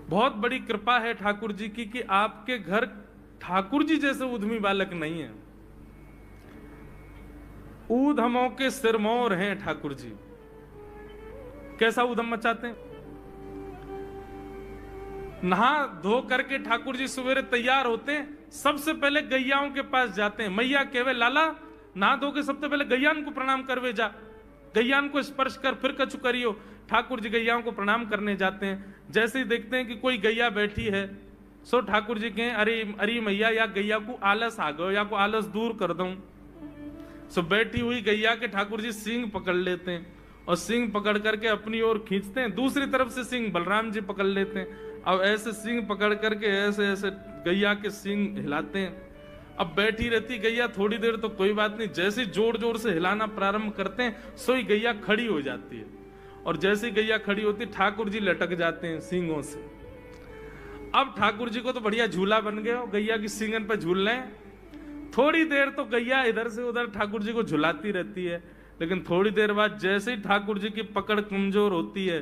बहुत बड़ी कृपा है ठाकुर जी की कि आपके घर ठाकुर जी जैसे ऊधमी बालक नहीं है। ऊधमों के सिरमौर हैं ठाकुर जी। कैसा उधम मचाते हैं? नहा धो करके ठाकुर जी सवेरे तैयार होते हैं, सबसे पहले गैयाओं के पास जाते हैं। मैया कहवे लाला नहा धो के सबसे पहले गैयान को प्रणाम करवे जा, गैयान को स्पर्श कर फिर कछु करियो। ठाकुर जी गैयाओं को प्रणाम करने जाते हैं। जैसे ही देखते हैं कि कोई गैया बैठी है, सो ठाकुर जी कहें अरे अरे मैया या गैया को आलस आ गयो, या को आलस दूर कर दूं। सो बैठी हुई गैया के ठाकुर जी सींग पकड़ लेते हैं और सींग पकड़ करके अपनी ओर खींचते हैं। दूसरी तरफ से सींग बलराम जी पकड़ लेते हैं। अब ऐसे सींग पकड़ करके ऐसे ऐसे गैया के सींग हिलाते हैं। अब बैठी रहती गैया थोड़ी देर तो कोई बात नहीं, जैसे जोर जोर से हिलाना प्रारंभ करते हैं सोई गैया खड़ी हो जाती है। और जैसी गैया खड़ी होती ठाकुर जी लटक जाते हैं सींगों से। अब ठाकुर जी को तो बढ़िया झूला बन गया, गैया की सींगन पे झूल रहे हैं। थोड़ी देर तो गैया इधर से उधर ठाकुर जी को झुलाती रहती है, लेकिन थोड़ी देर बाद जैसे ही ठाकुर जी की पकड़ कमजोर होती है,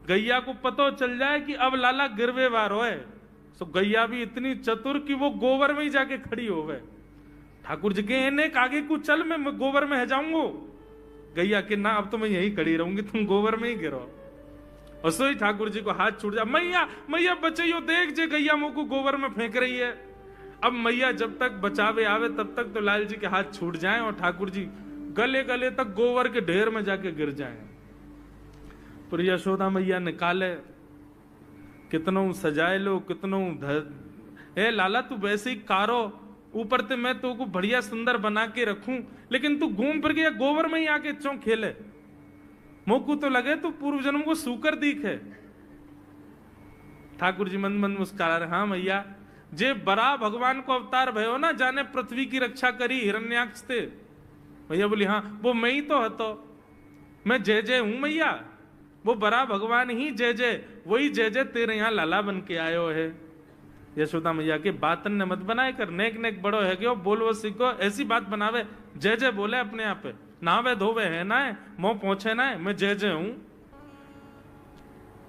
गैया को पता चल जाए कि अब लाला गिरवे वार है। तो गैया भी इतनी चतुर कि वो गोबर में ही जाके खड़ी हो गए। ठाकुर जी के इन्हें आगे को चल, मैं गोबर में है जाऊंगो। गैया के ना अब तो मैं यही खड़ी रहूंगी, तुम गोबर में ही गिरो। और सोई ठाकुर जी को हाथ छूट जा, मैया मैया बचाइयो, देख जे गैया मुंह को गोबर में फेंक रही है। अब मैया जब तक बचावे आवे तब तक तो लाल जी के हाथ छूट जाएं और ठाकुर जी गले गले तक गोबर के ढेर में जाके गिर जाएं। पर यशोदा मैया निकाले, कितनों सजाए लो, कितनों हे लाला तू वैसे ही कारो, ऊपर ते मैं तो को बढ़िया सुंदर बना के रखूं, लेकिन तू घूम फिर के गोबर में ही आके चौ खेले। मोकू तो लगे तू पूर्व जन्म को सूकर दीख है। ठाकुर जी मंद मंद मुस्कुरा रहे, हाँ मैया जे बड़ा भगवान को अवतार भयो ना, जाने पृथ्वी की रक्षा करी हिरण्याक्ष थे। भैया बोली हाँ वो मैं ही तो हतो, मैं जय जय हूं मैया, वो बड़ा भगवान ही जय जय, वही जय जय तेरे यहाँ लाला बन के आयो है। यशोदा मैया के बातन ने मत बनाए कर, नेक नेक बड़ो है क्यों बोलवो सीखो, ऐसी बात बनावे, जय जय बोले अपने आप पे, नावे धोवे है ना है मोह पहुंचे ना है, मैं जय जय हूं।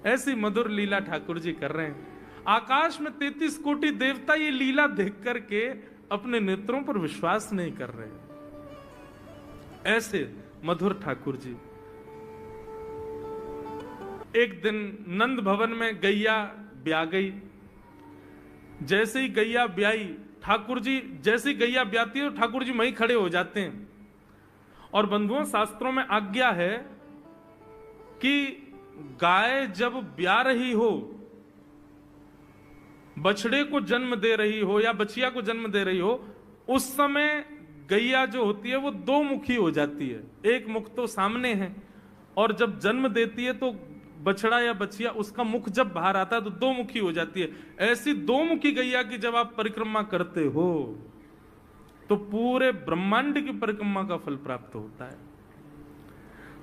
ऐसी मधुर लीला ठाकुर जी कर रहे हैं। आकाश में 33 कोटि देवता ये लीला देख करके अपने नेत्रों पर विश्वास नहीं कर रहे। ऐसे मधुर ठाकुर जी। एक दिन नंद भवन में गैया ब्याह गई। जैसे ही गैया ब्याई, ठाकुर जी जैसे ही गैया ब्याती है ठाकुर जी वहीं खड़े हो जाते हैं। और बंधुओं शास्त्रों में आज्ञा है कि गाय जब ब्याह रही हो, बछड़े को जन्म दे रही हो या बछिया को जन्म दे रही हो, उस समय गैया जो होती है वो दो मुखी हो जाती है। एक मुख तो सामने है और जब जन्म देती है तो बछड़ा या बछिया उसका मुख जब बाहर आता है तो दो मुखी हो जाती है। ऐसी दो मुखी गैया की जब आप परिक्रमा करते हो तो पूरे ब्रह्मांड की परिक्रमा का फल प्राप्त होता है।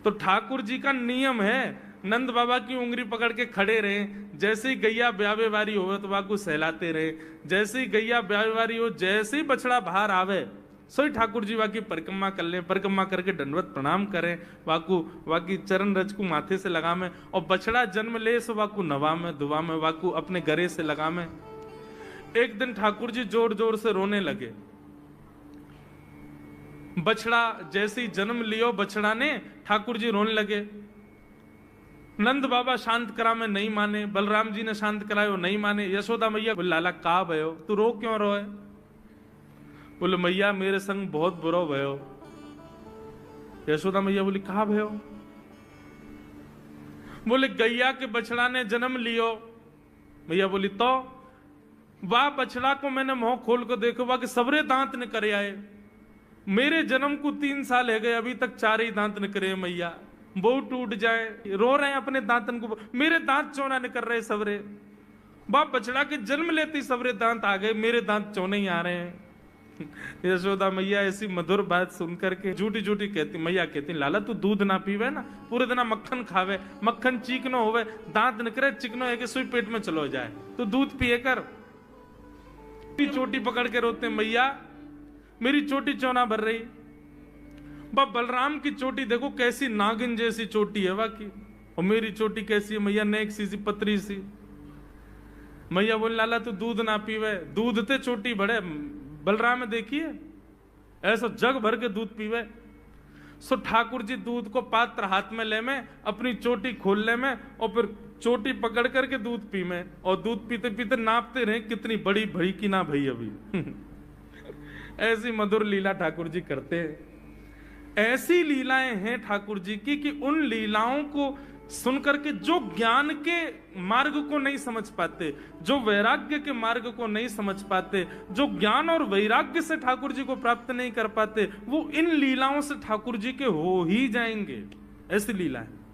तो ठाकुर जी का नियम है, नंद बाबा की उंगली पकड़ के खड़े रहे, जैसे ही गैया ब्यावे वारी हो तो वाकू सहलाते रहे, जैसे ही गैया ब्यावे वारी हो, जैसे ही बछड़ा बाहर आवे सोई ठाकुर जी वाकी परिक्रमा कर लें, परिक्रमा करके दंडवत प्रणाम करें, वाकू वाकी चरण रज को माथे से लगा में, और बछड़ा जन्म ले सो वाकू नवा में दुआ में वाकू अपने गरे से लगा में। एक दिन ठाकुर जी जोर जोर से रोने लगे। बछड़ा जैसे ही जन्म लियो बछड़ा ने, ठाकुर जी रोने लगे। नंद बाबा शांत करा में नहीं माने, बलराम जी ने शांत करायो नहीं माने। यशोदा मैया बोले लाला का भयो, तू रो क्यों रोए? बोले मैया मेरे संग बहुत बुरा भयो। यशोदा मैया बोली कहा भयो? बोले गैया के बछड़ा ने जन्म लियो। मैया बोली तो वाह बछड़ा को मैंने मुंह खोल कर देखो, वाह के सबरे दांत ने करे आए। मेरे जन्म को 3 साल है गए, अभी तक 4 ही दांत न करे मैया, वो टूट जाए। रो रहे हैं अपने दांतन को, मेरे दांत चौना न कर रहे सबरे। बाप बछड़ा के जन्म लेते ही सबरे दांत आ गए, मेरे दांत क्यों नहीं आ रहे हैं? यशोदा मैया ऐसी मधुर बात सुनकर के झूठी झूठी कहती, मैया कहती लाला तू दूध ना पीवे ना, पूरे दिन मक्खन खावे, मक्खन चीकनो होवे, दांत निकरे चिकनो है कि सुई पेट में चलो जाए, तो दूध पिए कर। चोटी पकड़ के रोते, मैया मेरी चोटी क्यों ना भर रही? बाप बलराम की चोटी देखो कैसी नागिन जैसी चोटी है वाकई, और मेरी चोटी कैसी है मैया, नेक सी पतरी सी। मैया बोले लाला तू दूध ना पीवे, दूध ते चोटी बढ़े। बलराम में देखिए ऐसा जग भर के दूध पीवे। सो ठाकुर जी दूध को पात्र हाथ में ले में, अपनी चोटी खोल ले में, और फिर चोटी पकड़ करके दूध पी में, और दूध पीते पीते नापते रहे कितनी बड़ी भई कि ना भई अभी। ऐसी मधुर लीला ठाकुर जी करते हैं। ऐसी लीलाएं हैं ठाकुर जी की कि उन लीलाओं को सुनकर के जो ज्ञान के मार्ग को नहीं समझ पाते, जो वैराग्य के मार्ग को नहीं समझ पाते, जो ज्ञान और वैराग्य से ठाकुर जी को प्राप्त नहीं कर पाते, वो इन लीलाओं से ठाकुर जी के हो ही जाएंगे। ऐसी लीला है।